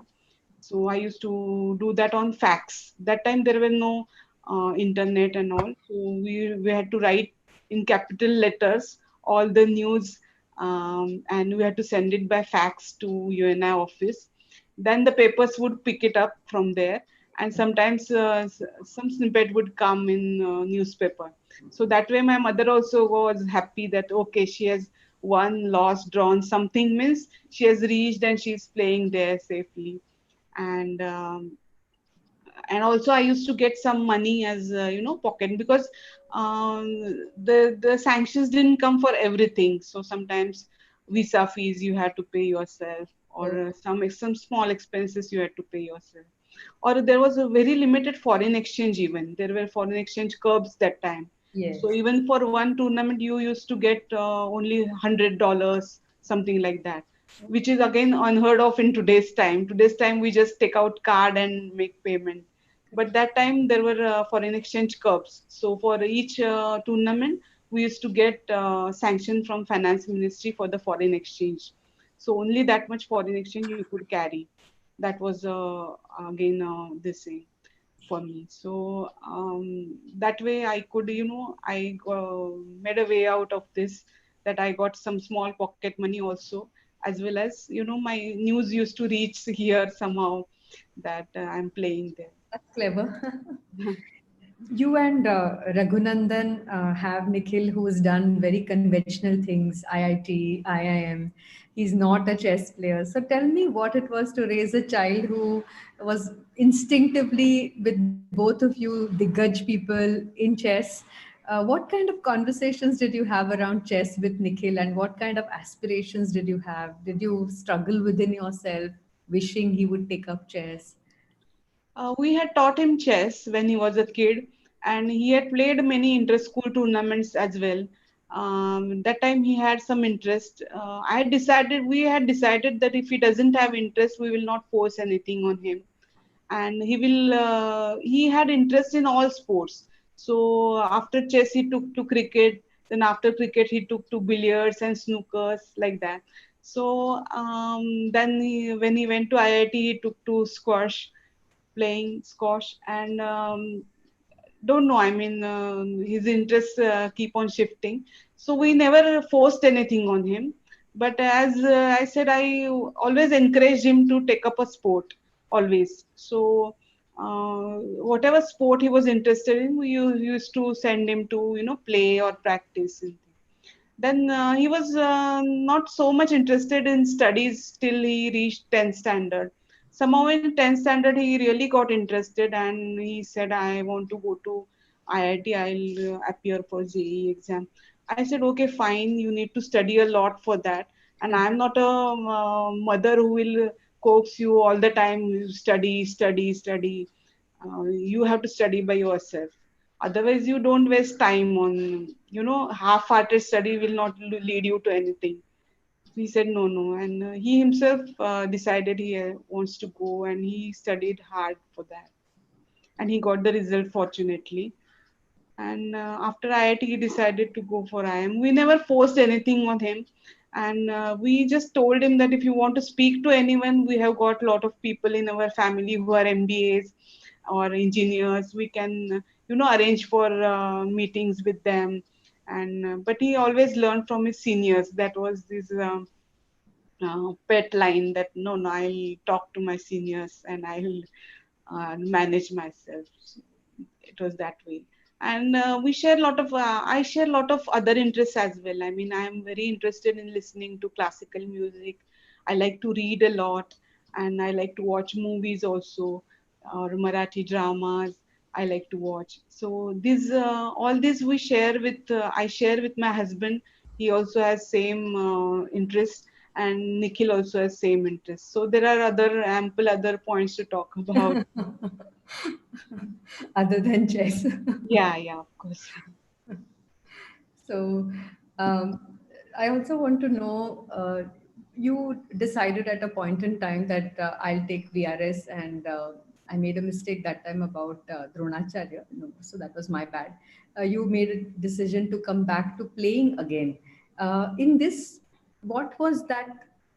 So I used to do that on fax. That time there were no internet and all. So we had to write in capital letters all the news, and we had to send it by fax to UNI office. Then the papers would pick it up from there, and sometimes some snippet would come in newspaper. So that way my mother also was happy that okay, she has won, lost, drawn, something means she has reached and she's playing there safely. And also I used to get some money as pocket, because the sanctions didn't come for everything. So sometimes visa fees you had to pay yourself, or Oh, some small expenses you had to pay yourself, or there was a very limited foreign exchange. Even there were foreign exchange curbs that time. So yes. even for one tournament you used to get only $100, something like that, which is again unheard of in today's time we just take out card and make payment. But that time there were foreign exchange curbs. So for each tournament we used to get sanction from finance ministry for the foreign exchange. So only that much foreign exchange you could carry. That was again this thing for me. So that way I could, I made a way out of this, that I got some small pocket money also, as well as, my news used to reach here somehow, that I'm playing there. That's clever. You and Raghunandan have Nikhil, who has done very conventional things, IIT, IIM. He's not a chess player. So tell me what it was to raise a child who was instinctively with both of you, Diggaj people in chess. What kind of conversations did you have around chess with Nikhil, and what kind of aspirations did you have? Did you struggle within yourself, wishing he would take up chess? We had taught him chess when he was a kid, and he had played many inter-school tournaments as well. That time he had some interest. We had decided that if he doesn't have interest, we will not force anything on him. And he had interest in all sports. So after chess, he took to cricket. Then after cricket, he took to billiards and snookers, like that. So then when he went to IIT, he took to squash, playing squash. And don't know, I mean, his interests keep on shifting. So we never forced anything on him. But as I said, I always encouraged him to take up a sport, always. So whatever sport he was interested in, we used to send him to play or practice. Then he was not so much interested in studies till he reached 10th standard. Somehow in 10th standard he really got interested and he said, I want to go to IIT, I'll appear for JEE exam. I said, okay, fine, you need to study a lot for that. And I'm not a mother who will coax you all the time, study, study, study. You have to study by yourself. Otherwise, you don't waste time on, half-hearted study will not lead you to anything. He said no, no, and he himself decided he wants to go, and he studied hard for that, and he got the result fortunately. And after IIT, he decided to go for IM. We never forced anything on him, and we just told him that if you want to speak to anyone, we have got a lot of people in our family who are MBAs or engineers. We can, arrange for meetings with them. And but he always learned from his seniors. That was his pet line that no, no, I'll talk to my seniors and I'll manage myself. So it was that way. And we share a lot of I share a lot of other interests as well. I mean, I am very interested in listening to classical music. I like to read a lot, and I like to watch movies also, or Marathi dramas. I like to watch. So this all this we share with I share with my husband. He also has same interests, and Nikhil also has same interests. So there are other ample other points to talk about. Other than chess. Yeah, yeah, of course. So, um, I also want to know, you decided at a point in time that I'll take VRS, and I made a mistake that time about Dronacharya. No, so that was my bad. You made a decision to come back to playing again. In this, what was that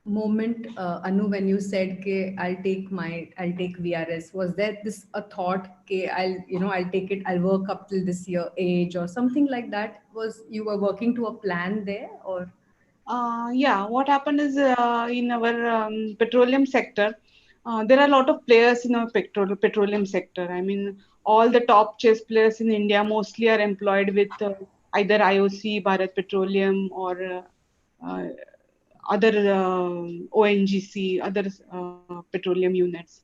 moment, Anu, when you said, "Okay, I'll take VRS"? Was there this a thought, "Okay, I'll take it. I'll work up till this year age," or something like that? Was you were working to a plan there, or? Yeah, what happened is in our petroleum sector, there are a lot of players in our petroleum sector. I mean, all the top chess players in India mostly are employed with either IOC, Bharat Petroleum, or uh, other ONGC, other petroleum units.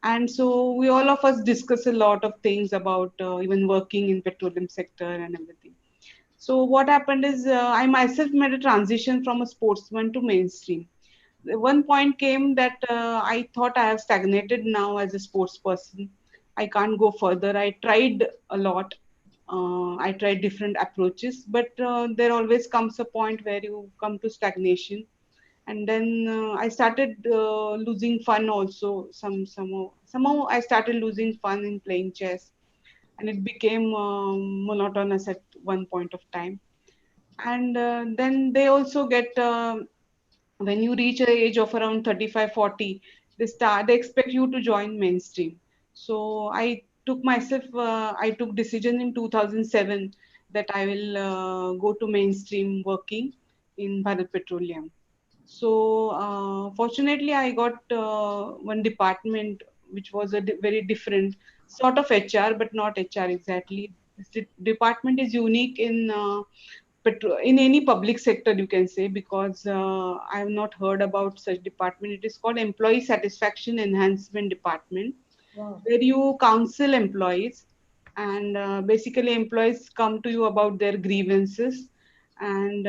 And so we all of us discuss a lot of things about even working in petroleum sector and everything. So what happened is I myself made a transition from a sportsman to mainstream. One point came that I thought I have stagnated now as a sports person. I can't go further. I tried a lot. I tried different approaches, but there always comes a point where you come to stagnation. And then I started losing fun also. Somehow I started losing fun in playing chess, and it became monotonous at one point of time. And then they also get when you reach a age of around 35, 40, they expect you to join mainstream. So I took decision in 2007 that I will go to mainstream working in Bharat Petroleum. So fortunately, I got one department which was a very different sort of HR, but not HR exactly. This department is unique in in any public sector, you can say, because I have not heard about such department. It is called Employee Satisfaction Enhancement Department, Wow. where you counsel employees, and basically employees come to you about their grievances, and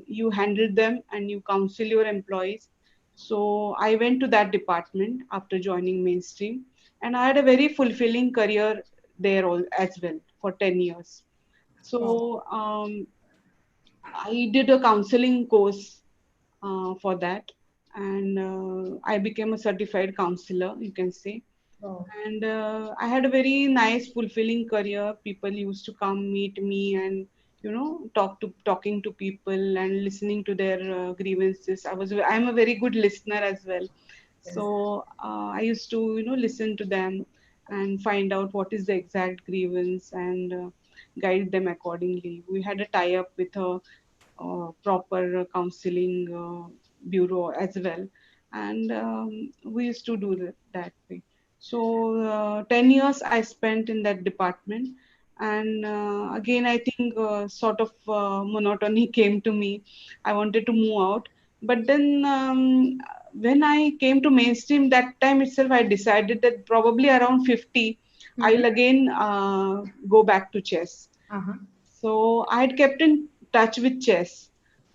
you handle them and you counsel your employees. So I went to that department after joining mainstream, and I had a very fulfilling career there as well for 10 years. Wow. So I did a counseling course for that, and I became a certified counselor, you can say. Wow. And I had a very nice, fulfilling career. People used to come meet me and talking to people and listening to their grievances. I'm a very good listener as well. Yes. So I used to listen to them and find out what is the exact grievance and guide them accordingly. We had a tie up with a proper counseling bureau as well. and we used to do that way. So 10 years I spent in that department, and again I think sort of monotony came to me. I wanted to move out, but then when I came to mainstream, that time itself I decided that probably around 50 I'll again go back to chess. Uh-huh. So I had kept in touch with chess.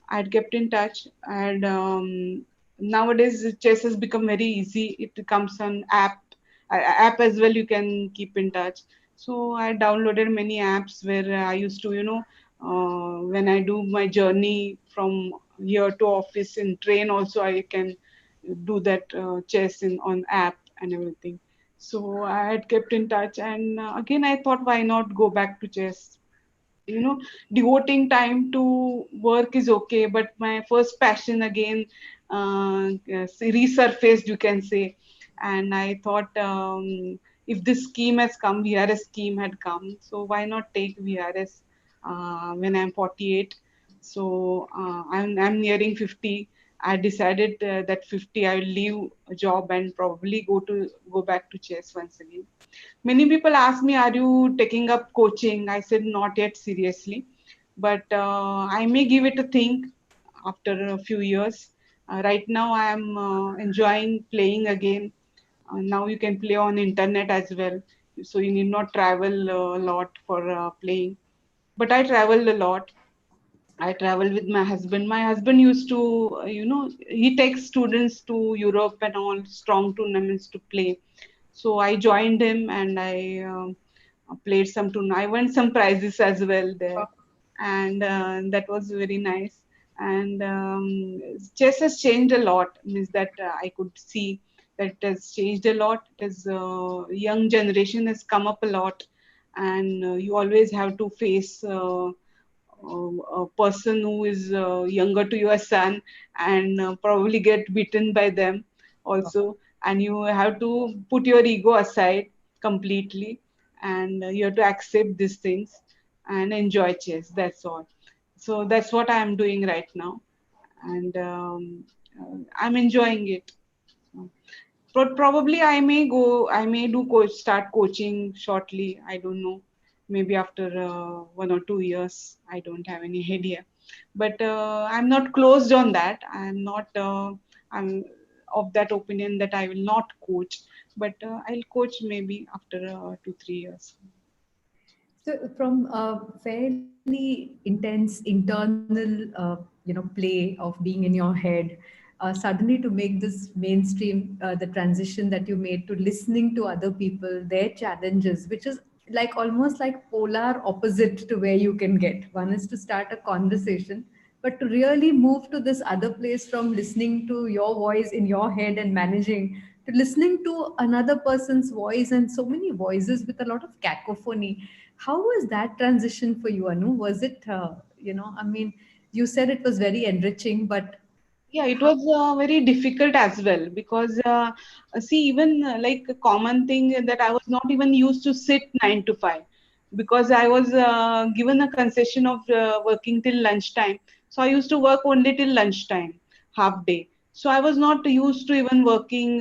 I had kept in touch, and nowadays chess has become very easy. It comes on app as well. You can keep in touch. So I downloaded many apps where I used to, when I do my journey from here to office in train, also I can do that chess in on app and everything. So I had kept in touch, and again I thought, why not go back to chess? you know Devoting time to work is okay, but my first passion again resurfaced, you can say. And I thought, if this scheme has come, VRS scheme had come, so why not take VRS when I'm 48? So I'm nearing 50. I decided that 50 I will leave a job and probably go back to chess once again. Many people ask me, are you taking up coaching? I said, not yet seriously, but I may give it a think after a few years. Right now, I am enjoying playing again. Now you can play on internet as well, so you need not travel a lot for playing. But I traveled a lot. I travel with my husband. My husband used to, he takes students to Europe and all strong tournaments to play. So I joined him, and I played some tournament. I won some prizes as well there, and that was very nice. And chess has changed a lot. Means that I could see that it has changed a lot. It has young generation has come up a lot, and you always have to face. A person who is younger to your son, and probably get beaten by them also, and you have to put your ego aside completely, and you have to accept these things and enjoy chess. That's all. So that's what I'm doing right now, and I'm enjoying it. Probably I may do start coaching shortly. I don't know. Maybe after 1 or 2 years. I don't have any idea. But I'm not closed on that. I'm of that opinion that I will not coach. But I'll coach maybe after 2, 3 years. So, from a fairly intense internal, play of being in your head, suddenly to make this mainstream, the transition that you made to listening to other people, their challenges, which is like almost like polar opposite to where you can get. One is to start a conversation, but to really move to this other place from listening to your voice in your head and managing to listening to another person's voice and so many voices with a lot of cacophony. How was that transition for you, Anu? Was it, I mean, you said it was very enriching, but Yeah, it was very difficult as well, because see, even like a common thing that I was not even used to sit 9 to 5, because I was given a concession of working till lunchtime. So I used to work only till lunchtime, half day. So I was not used to even working,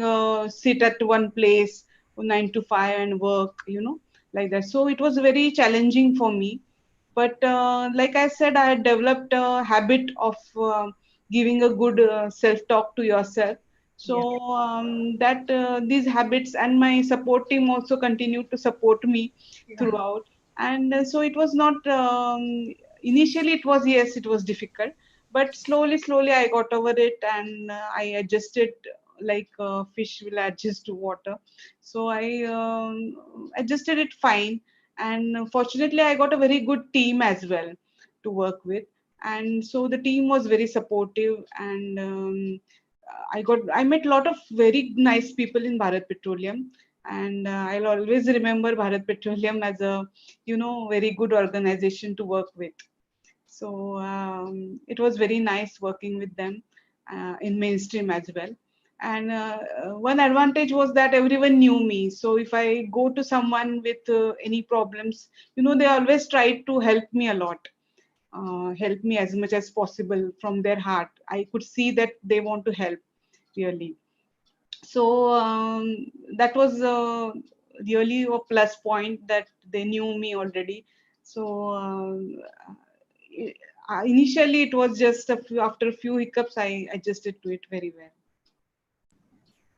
sit at one place 9 to 5 and work, like that. So it was very challenging for me. But like I said, I had developed a habit of giving a good self-talk to yourself. So yeah, that these habits, and my support team also continued to support me yeah, throughout. And so it was not, initially it was, yes, it was difficult, but slowly I got over it, and I adjusted like fish will adjust to water. So I adjusted it fine, and fortunately I got a very good team as well to work with. And so the team was very supportive, and I met a lot of very nice people in Bharat Petroleum. And I'll always remember Bharat Petroleum as a very good organization to work with. So it was very nice working with them in mainstream as well. And one advantage was that everyone knew me. So if I go to someone with any problems, they always tried to help me a lot, help me as much as possible from their heart. I could see that they want to help really. So that was really a plus point that they knew me already. So initially it was just after a few hiccups I adjusted to it very well.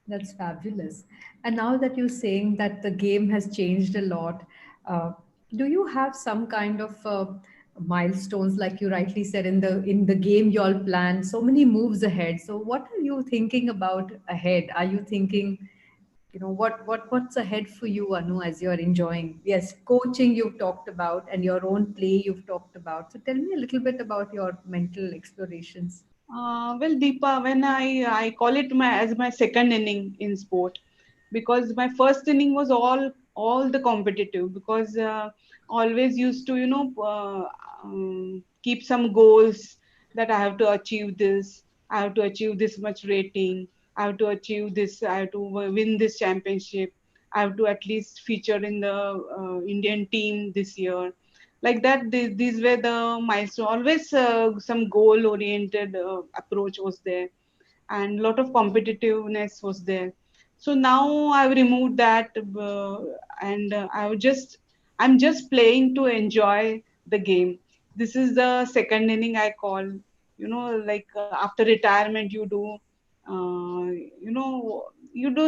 That's fabulous. And now that you're saying that the game has changed a lot, uh, do you have some kind of milestones, like you rightly said, in the game you all plan so many moves ahead? So what are you thinking about ahead? Are you thinking, what's ahead for you, Anu, as you're enjoying? Yes, coaching you've talked about, and your own play you've talked about. So tell me a little bit about your mental explorations. Well, Deepa, when I call it my as my second inning in sport, because my first inning was all the competitive, because always used to keep some goals that I have to achieve this, I have to achieve this much rating, I have to achieve this, I have to win this championship, I have to at least feature in the Indian team this year, like that. These were the milestones. Always some goal oriented approach was there, and a lot of competitiveness was there. So now I've removed that, and I'm just playing to enjoy the game. This is the second inning I call. Like after retirement, you do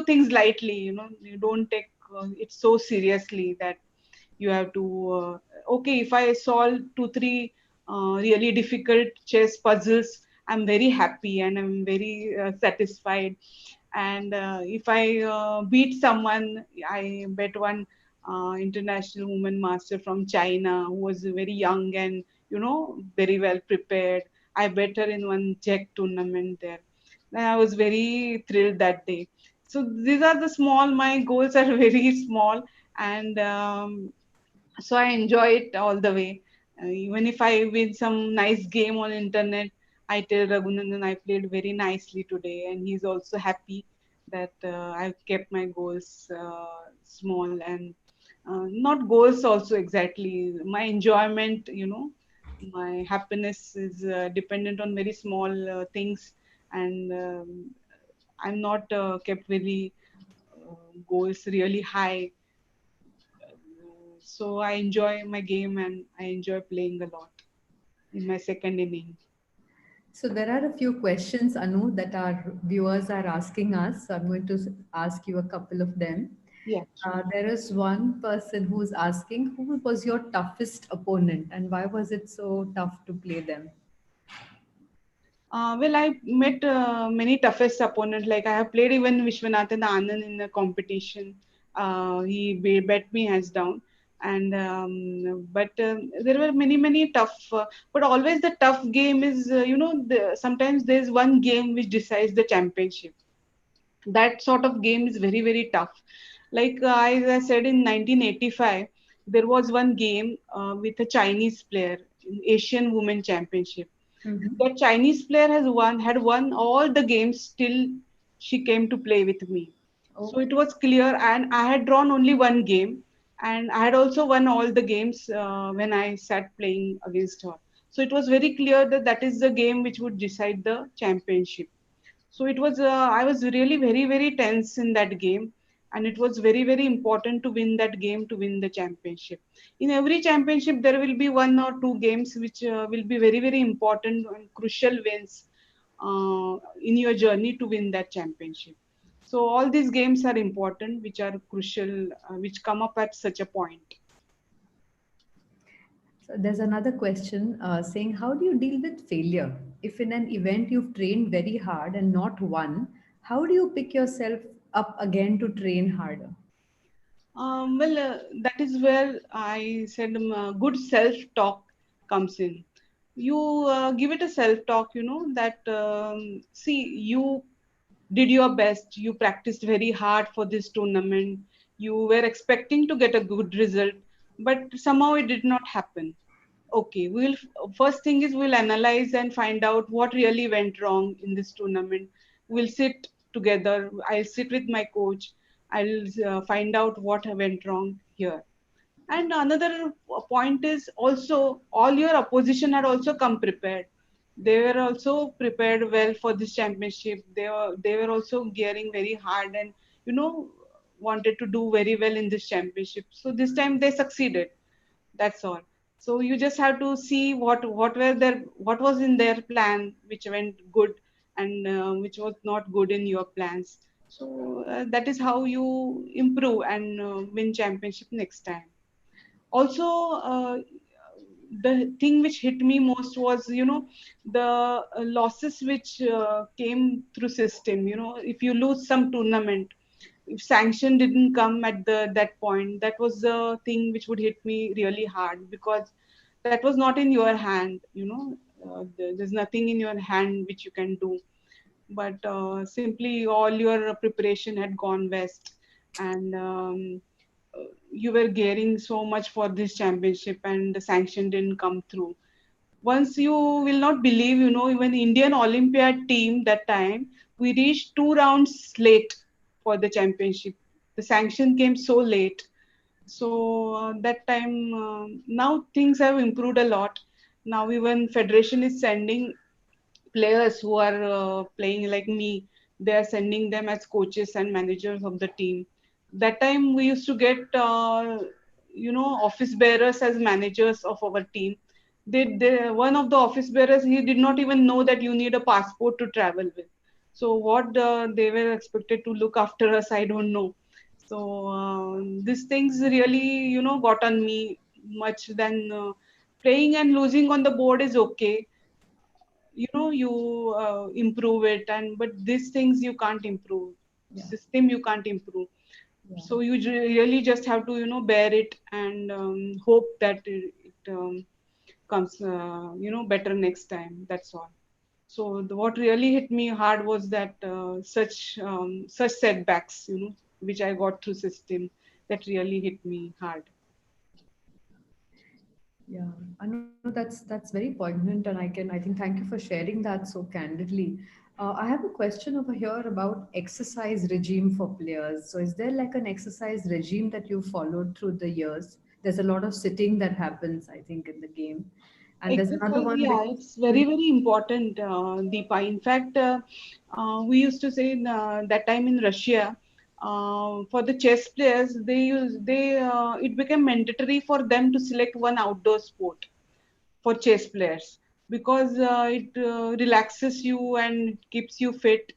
things lightly. You don't take it so seriously that you have to okay, if I solve two three really difficult chess puzzles, I'm very happy and I'm very satisfied. And if I beat someone, I bet one international woman master from China who was very young and very well prepared. I bet her in one Czech tournament there. And I was very thrilled that day. So these are the small. My goals are very small, and so I enjoy it all the way. Even if I win some nice game on internet, I tell Raghunandan I played very nicely today, and he's also happy that I've kept my goals small, and not goals also exactly. My enjoyment, my happiness is dependent on very small things, and I'm not kept very goals really high. So I enjoy my game and I enjoy playing a lot in my second inning. So there are a few questions, Anu, that our viewers are asking us. So I'm going to ask you a couple of them. Yeah, sure. There is one person who's asking, who was your toughest opponent and why was it so tough to play them? Well, I met many toughest opponents. Like I have played even Vishwanathan Anand in a competition. He bet me hands down, and but there were many tough. But always the tough game is sometimes there's one game which decides the championship. That sort of game is very tough. Like as I said, in 1985 there was one game with a Chinese player in Asian Women Championship. Mm-hmm. The Chinese player had won all the games till she came to play with me. So Oh, it was clear, and I had drawn only one game, and I had also won all the games when I sat playing against her. So it was very clear that that is the game which would decide the championship. So it was I was really very tense in that game, and it was very important to win that game to win the championship. In every championship there will be one or two games which will be very important and crucial wins in your journey to win that championship. So all these games are important, which are crucial, which come up at such a point. so there's another question saying, how do you deal with failure? If in an event you've trained very hard and not won, how do you pick yourself up again to train harder? Well, that is where I said good self talk comes in. You give it a self talk, that see, you did your best, you practiced very hard for this tournament, you were expecting to get a good result, but somehow it did not happen. Okay, first thing is we'll analyze and find out what really went wrong in this tournament. We'll sit together, I'll sit with my coach, I'll find out what went wrong here. And another point is also all your opposition had also come prepared. They were also prepared well for this championship. They were also gearing very hard, and you know wanted to do very well in this championship. So this time they succeeded. That's all. So you just have to see what was in their plan, which went good, and which was not good in your plans. So that is how you improve and win championship next time. Also, the thing which hit me most was, the losses which came through system. If you lose some tournament, if sanction didn't come at the that point, that was the thing which would hit me really hard, because that was not in your hand. There's nothing in your hand which you can do, but simply all your preparation had gone west, and you were gearing so much for this championship, and the sanction didn't come through. Once, you will not believe, even Indian Olympiad team that time, we reached 2 rounds late for the championship. The sanction came so late. So that time, now things have improved a lot. Now even federation is sending players who are playing like me. They are sending them as coaches and managers of the team. That time we used to get office bearers as managers of our team. One of the office bearers, he did not even know that you need a passport to travel with. So what they were expected to look after us, I don't know. So these things really, got on me much than playing and losing on the board is okay. You improve it, and but these things you can't improve. Yeah. System you can't improve. Yeah. So you really just have to bear it, and hope that it comes better next time. That's all. So what really hit me hard was that such setbacks, which I got through system, that really hit me hard. Yeah, I know that's very poignant, and I think thank you for sharing that so candidly. I have a question over here about exercise regime for players. So, is there like an exercise regime that you followed through the years? There's a lot of sitting that happens, I think, in the game, and there's another Exercise, one yeah, it's very, very important, Deepa. In fact, we used to say in, that time in Russia, for the chess players, it became mandatory for them to select one outdoor sport for chess players, because it relaxes you and it keeps you fit.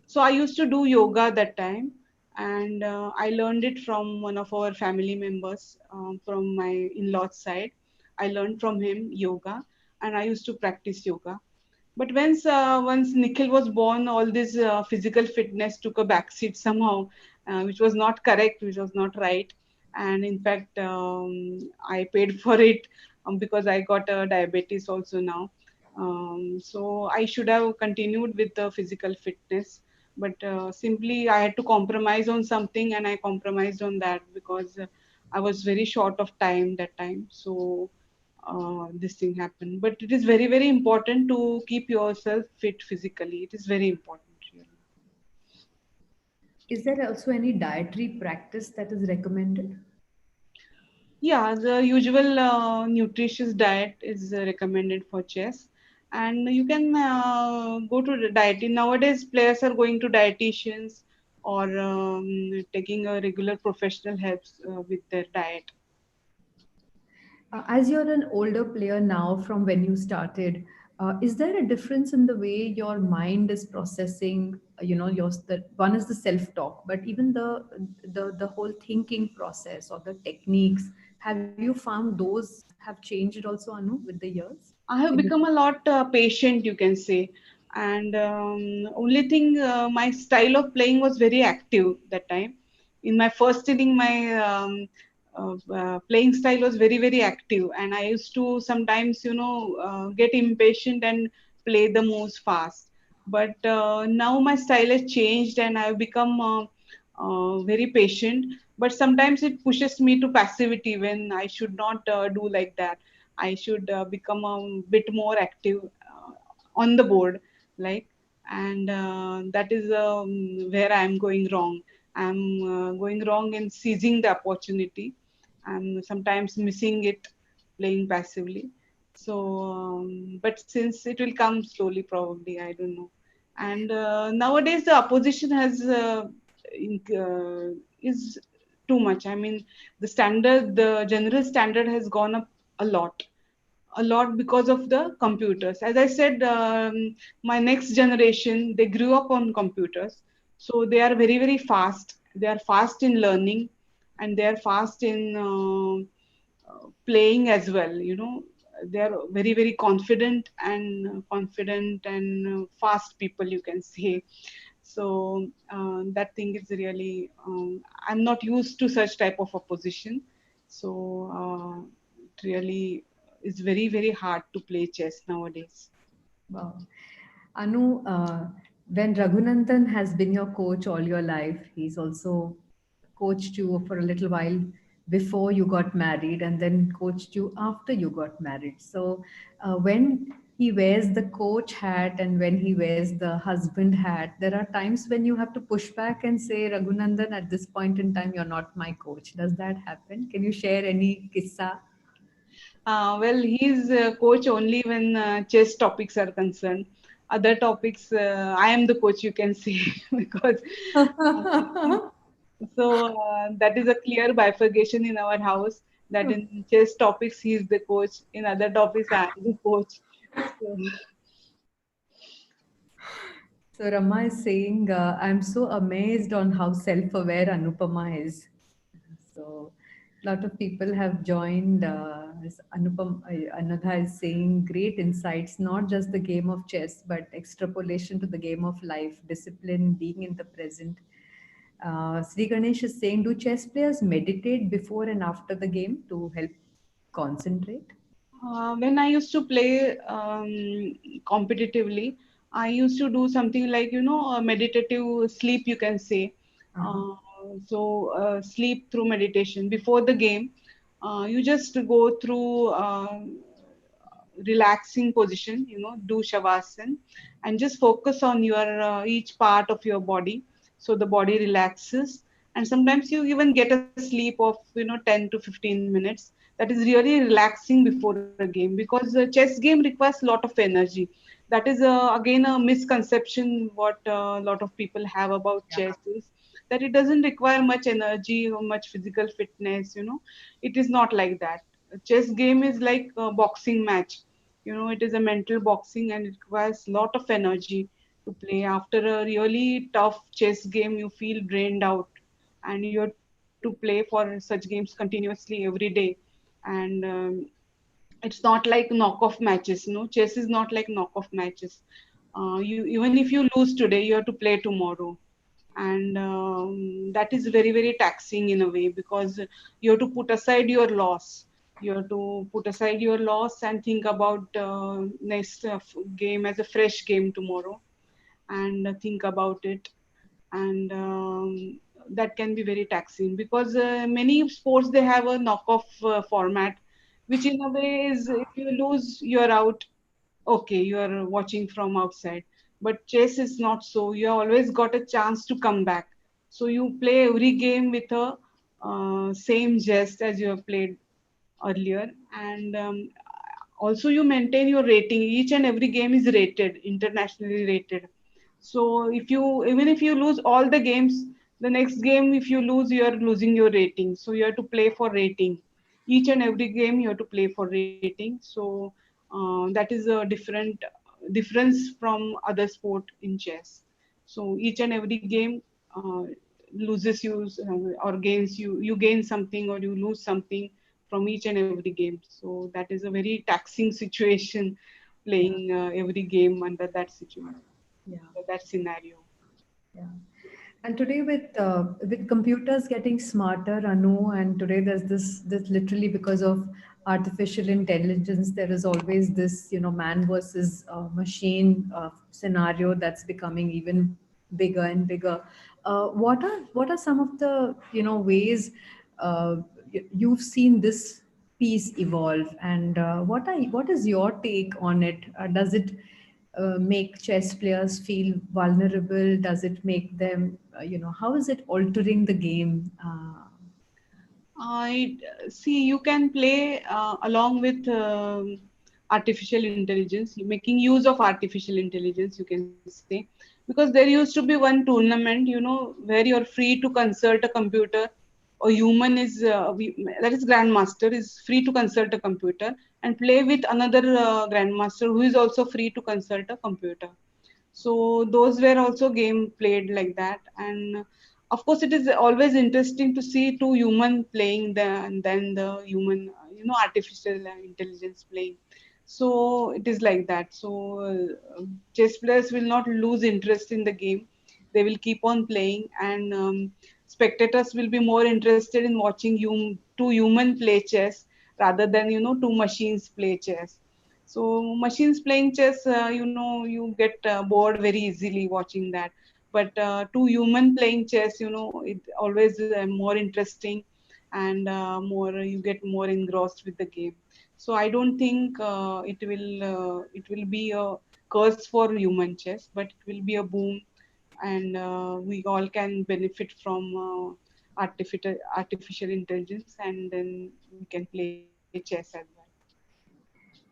So I used to do yoga that time, and I learned it from one of our family members, from my in-laws side. I learned from him yoga, and I used to practice yoga. But once Nikhil was born, all this physical fitness took a backseat somehow, which was not correct, which was not right, and in fact, I paid for it, because I got diabetes also now. So I should have continued with the physical fitness, but simply I had to compromise on something, and I compromised on that, because I was very short of time that time. So this thing happened. But it is very, very important to keep yourself fit physically. It is very important, really. Is there also any dietary practice that is recommended? Yeah, the usual nutritious diet is recommended for chess, and you can go to the dietitian. Nowadays, players are going to dietitians, or taking a regular professional helps with their diet. As you're an older player now from when you started, is there a difference in the way your mind is processing? One is the self-talk, but even the whole thinking process or the techniques. Have you found those have changed also, Anu, with the years? I have In the become a lot patient, you can say. And only thing, my style of playing was very active that time. In my first inning, my playing style was very, very active, and I used to sometimes, get impatient and play the moves fast. But now my style has changed, and I've become very patient. But sometimes it pushes me to passivity when I should not do like that. I should become a bit more active on the board, like, and that is where I am going wrong. I'm going wrong in seizing the opportunity. I'm sometimes missing it, playing passively. So but since it will come slowly, probably, I don't know. And nowadays the opposition has is too much. I mean, the general standard has gone up a lot, a lot, because of the computers. As I said, my next generation, they grew up on computers, so they are very very fast. They are fast in learning, and they are fast in playing as well. They are very very confident and fast people, you can say. So that thing is really, I'm not used to such type of opposition. So it really is very very hard to play chess nowadays. Wow. Anu, when Raghunandan has been your coach all your life, he's also coached you for a little while before you got married and then coached you after you got married. So, when he wears the coach hat and when he wears the husband hat, there are times when you have to push back and say, Raghunandan, at this point in time, you're not my coach. Does that happen? Can you share any kissa? Well, he's a coach only when chess topics are concerned. Other topics, I am the coach, you can say, because so that is a clear bifurcation in our house. That in chess topics he is the coach, in other topics I am the coach. So So Rama is saying, I'm so amazed on how self-aware Anupama is. So a lot of people have joined. Anudha is saying, great insights, not just the game of chess, but extrapolation to the game of life, discipline, being in the present. Sri Ganesh is saying, do chess players meditate before and after the game to help concentrate? when I used to play competitively, I used to do something like, meditative sleep, you can say. Uh-huh. Sleep through meditation before the game. You just go through relaxing position, do shavasana, and just focus on your each part of your body, so the body relaxes. And sometimes you even get a sleep of 10 to 15 minutes. That is really relaxing before a game, because the chess game requires a lot of energy. That is again a misconception what a lot of people have about Yeah. chess is that it doesn't require much energy or much physical fitness. It is not like that. A chess game is like a boxing match. It is a mental boxing, and it requires a lot of energy to play. After a really tough chess game, you feel drained out, and you have to play for such games continuously every day. And it's not like knockoff matches. Chess is not like knockoff matches. You Even if you lose today, you have to play tomorrow. And that is very very taxing in a way, because you have to put aside your loss. You have to put aside your loss and think about next game as a fresh game tomorrow, and think about it. And that can be very taxing, because many sports, they have a knockoff format, which in a way is, if you lose, you're out. Okay, you are watching from outside. But chess is not so. You always got a chance to come back. So you play every game with a same zest as you have played earlier. And also you maintain your rating. Each and every game is rated, internationally rated. So if you even if you lose all the games, the next game, if you lose, you are losing your rating. So you have to play for rating. Each and every game you have to play for rating. So that is a difference from other sport in chess. So each and every game loses you, or gains you. You gain something or you lose something from each and every game. So that is a very taxing situation, Yeah. playing every game under that situation, Yeah. that scenario. Yeah. And today with computers getting smarter, Anu, and today there's this literally because of artificial intelligence, there is always this man versus machine scenario that's becoming even bigger and bigger. What are some of the ways you've seen this piece evolve, and what is your take on it? Does it make chess players feel vulnerable? Does it make them, how is it altering the game? See, you can play along with artificial intelligence, making use of artificial intelligence, you can say. Because there used to be one tournament, where you're free to consult a computer. A human is, that is grandmaster, is free to consult a computer and play with another grandmaster who is also free to consult a computer. So those were also game played like that. And of course, it is always interesting to see two human playing and then the human, artificial intelligence playing. So it is like that. So chess players will not lose interest in the game. They will keep on playing, and spectators will be more interested in watching two human play chess rather than two machines play chess. So machines playing chess, you get bored very easily watching that. But two human playing chess, it always more interesting, and more you get more engrossed with the game. So I don't think it will be a curse for human chess, but it will be a boom, and we all can benefit from artificial intelligence, and then we can play chess as well.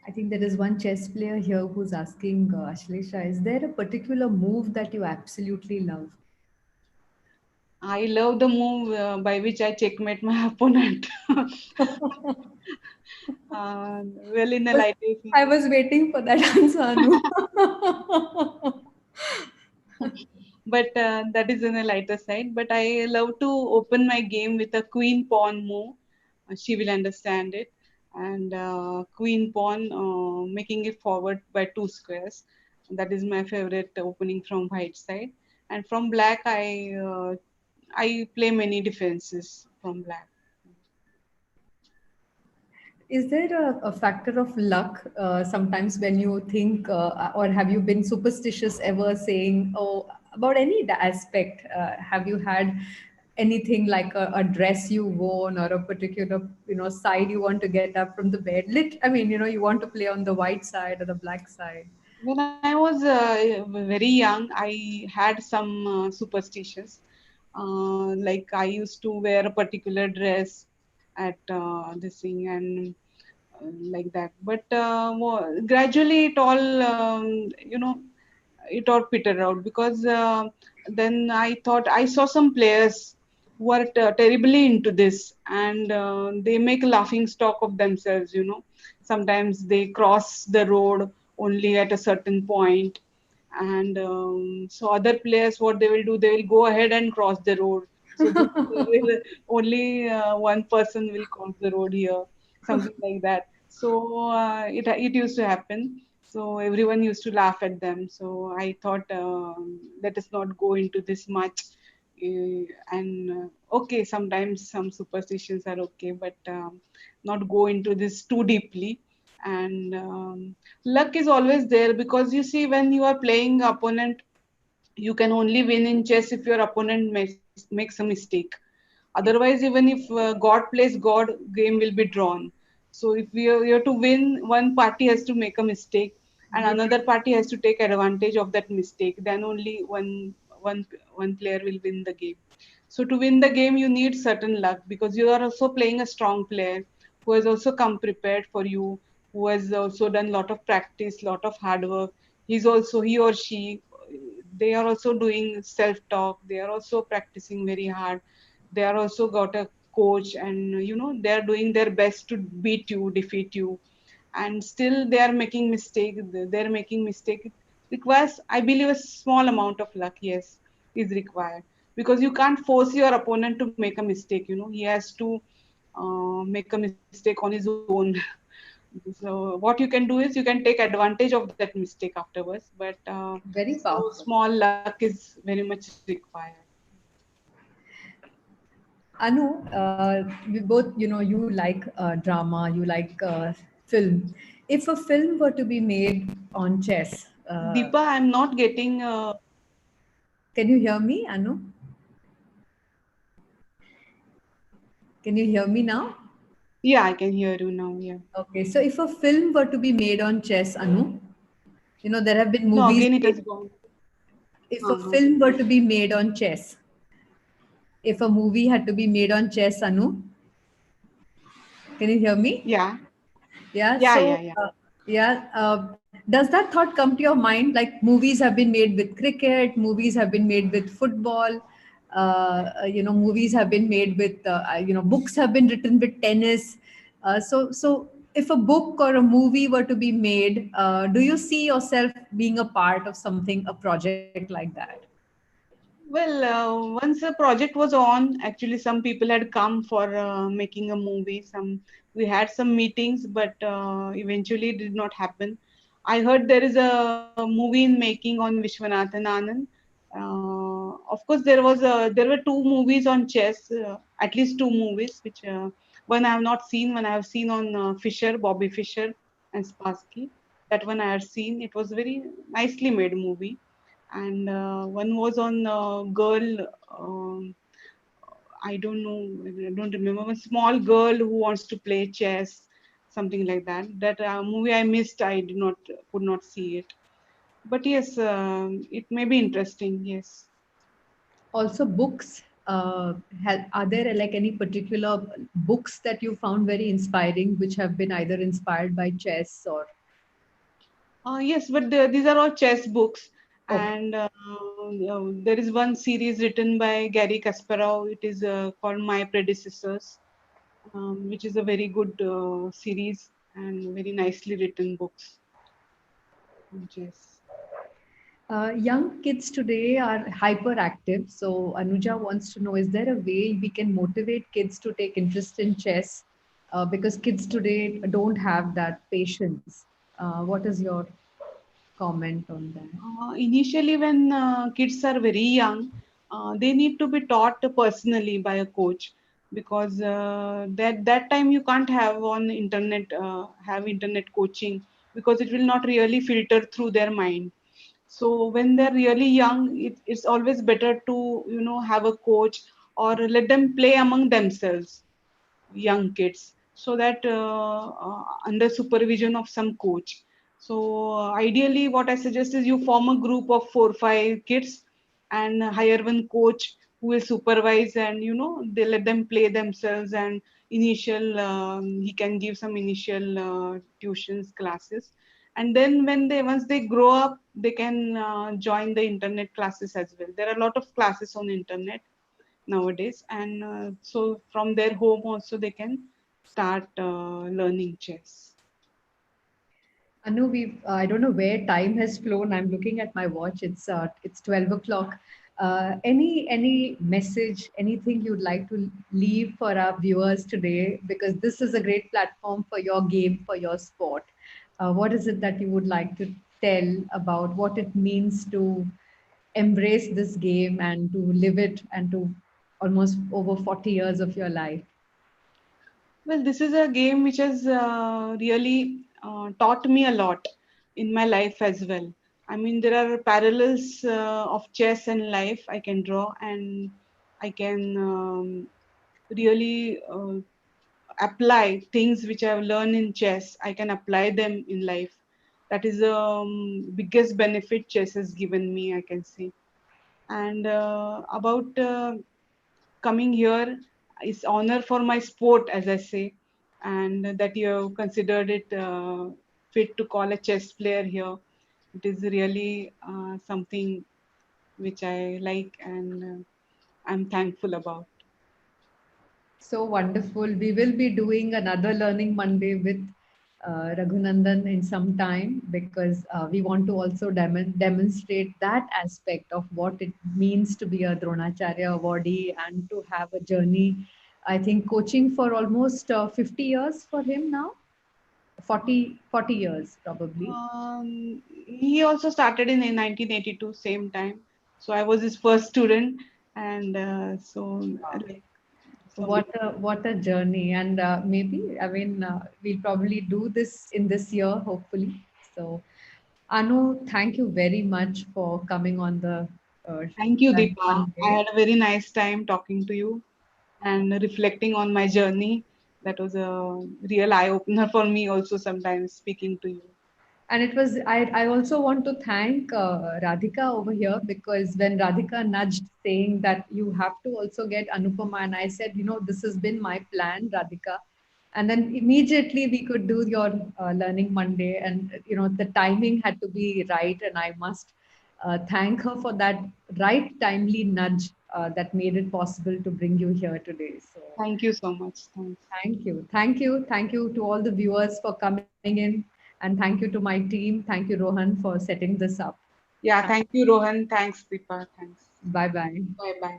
I think there is one chess player here who's asking, Ashlesha, is there a particular move that you absolutely love? I love the move by which I checkmate my opponent. Well, in a was, lighter I side. was waiting for that answer, Anu. But that is in a lighter side. But I love to open my game with a queen pawn move. She will understand it. And queen pawn, making it forward by two squares. That is my favorite opening from white side. And from black, I play many defenses from black. Is there a factor of luck sometimes when you think, or have you been superstitious ever saying, oh, about any aspect? Have you had anything like a dress you worn or a particular, side you want to get up from the bed? I mean, you want to play on the white side or the black side. When I was very young, I had some superstitions. Like I used to wear a particular dress at this thing, and like that. But gradually, it all petered out, because then I thought I saw some players who are terribly into this, and they make a laughing stock of themselves. Sometimes they cross the road only at a certain point, and so other players, what they will do, they will go ahead and cross the road. So this will, only one person will cross the road here, something like that. So it used to happen. So everyone used to laugh at them. So I thought, let us not go into this much. And okay, sometimes some superstitions are okay, but not go into this too deeply. And luck is always there, because you see, when you are playing opponent, you can only win in chess if your opponent makes a mistake. Otherwise, even if God plays God, game will be drawn. So if we are to win, one party has to make a mistake, and another party has to take advantage of that mistake. Then only one one player will win the game. So to win the game, you need certain luck, because you are also playing a strong player who has also come prepared for you, who has also done a lot of practice, lot of hard work. He or she, they are also doing self talk. They are also practicing very hard. They are also got a coach, and they are doing their best to beat you, defeat you, and still they are making mistake. They're making mistake. It requires, I believe, a small amount of luck, yes, is required, because you can't force your opponent to make a mistake. He has to make a mistake on his own. So what you can do is you can take advantage of that mistake afterwards, but Very so powerful. small luck is very much required. Anu, we both, you like drama, you like film. If a film were to be made on chess, Deepa, I'm not getting. can you hear me, Anu? Can you hear me now? Yeah, I can hear you now. Yeah. Okay, so if a film were to be made on chess, Anu, there have been No, movies again it made. has gone. If a Uh-huh. film were to be made on chess, if a movie had to be made on chess, Anu, can you hear me? Yeah. Yeah, Yeah. so Yeah. Yeah. Yeah. Does that thought come to your mind? Like movies have been made with cricket, movies have been made with football, movies have been made with, books have been written with tennis. So if a book or a movie were to be made, do you see yourself being a part of something, a project like that? Well, once the project was on, actually some people had come for making a movie. Some we had some meetings, but eventually it did not happen. I heard there is a movie in making on Vishwanathan Anand. Of course, there were two movies on chess, at least two movies, which one I have not seen. One I have seen on Fisher, Bobby Fischer, and Spassky. That one I have seen. It was very nicely made movie. And one was on girl. Um, I don't know. I don't remember. One small girl who wants to play chess, something like that. That movie I missed. I did not could not see it. But yes, it may be interesting. Yes. Also books, are there like any particular books that you found very inspiring which have been either inspired by chess or Yes, but these are all chess books, okay. and there is one series written by Gary Kasparov. It is called My Predecessors, which is a very good series and very nicely written books on chess. Young kids today are hyperactive, so Anuja wants to know, is there a way we can motivate kids to take interest in chess, because kids today don't have that patience. What is your comment on that? Initially, when kids are very young, they need to be taught personally by a coach, because that time you can't have on internet have internet coaching, because it will not really filter through their mind. So when they're really young, it's always better to have a coach, or let them play among themselves, young kids, so that under supervision of some coach. So ideally what I suggest is you form a group of 4 5 kids and hire one coach who will supervise, and they let them play themselves, and initial he can give some initial tuitions classes, and then when they once they grow up, they can join the internet classes as well. There are a lot of classes on internet nowadays, and so from their home also they can start learning chess. Anu, I don't know where time has flown. I'm looking at my watch. It's 12 o'clock. Any message, anything you'd like to leave for our viewers today? Because this is a great platform for your game, for your sport. What is it that you would like to tell about what it means to embrace this game and to live it and to almost over 40 years of your life? Well, this is a game which has really taught me a lot in my life as well. I mean, there are parallels of chess and life I can draw, and I can really apply things which I've learned in chess. I can apply them in life. That is the biggest benefit chess has given me, I can say. And about coming here is honor for my sport, as I say, and that you have considered it fit to call a chess player here. It is really something which I like, and I'm thankful about. So wonderful. We will be doing another Learning Monday with Raghunandan in some time, because we want to also demonstrate that aspect of what it means to be a Dronacharya awardee and to have a journey. I think coaching for almost 50 years for him now, 40 years probably. He also started in 1982, same time. So I was his first student, and like from What a journey, and maybe I mean we'll probably do this in this year, hopefully. So Anu, thank you very much for coming on the thank you, Learning Deepa. I Monday. had a very nice time talking to you and reflecting on my journey. That was a real eye opener for me, also, sometimes speaking to you. And it was, I also want to thank Radhika over here, because when Radhika nudged saying that you have to also get Anupama, and I said, this has been my plan, Radhika. And then immediately we could do your learning Monday, and the timing had to be right, and I must thank her for that right timely nudge that made it possible to bring you here today. So Thank you so much. Thanks. thank you to all the viewers for coming in, and thank you to my team. Thank you, Rohan, for setting this up. Yeah, thank you, Rohan. Thanks, Deepa. Thanks. Bye bye. Bye bye.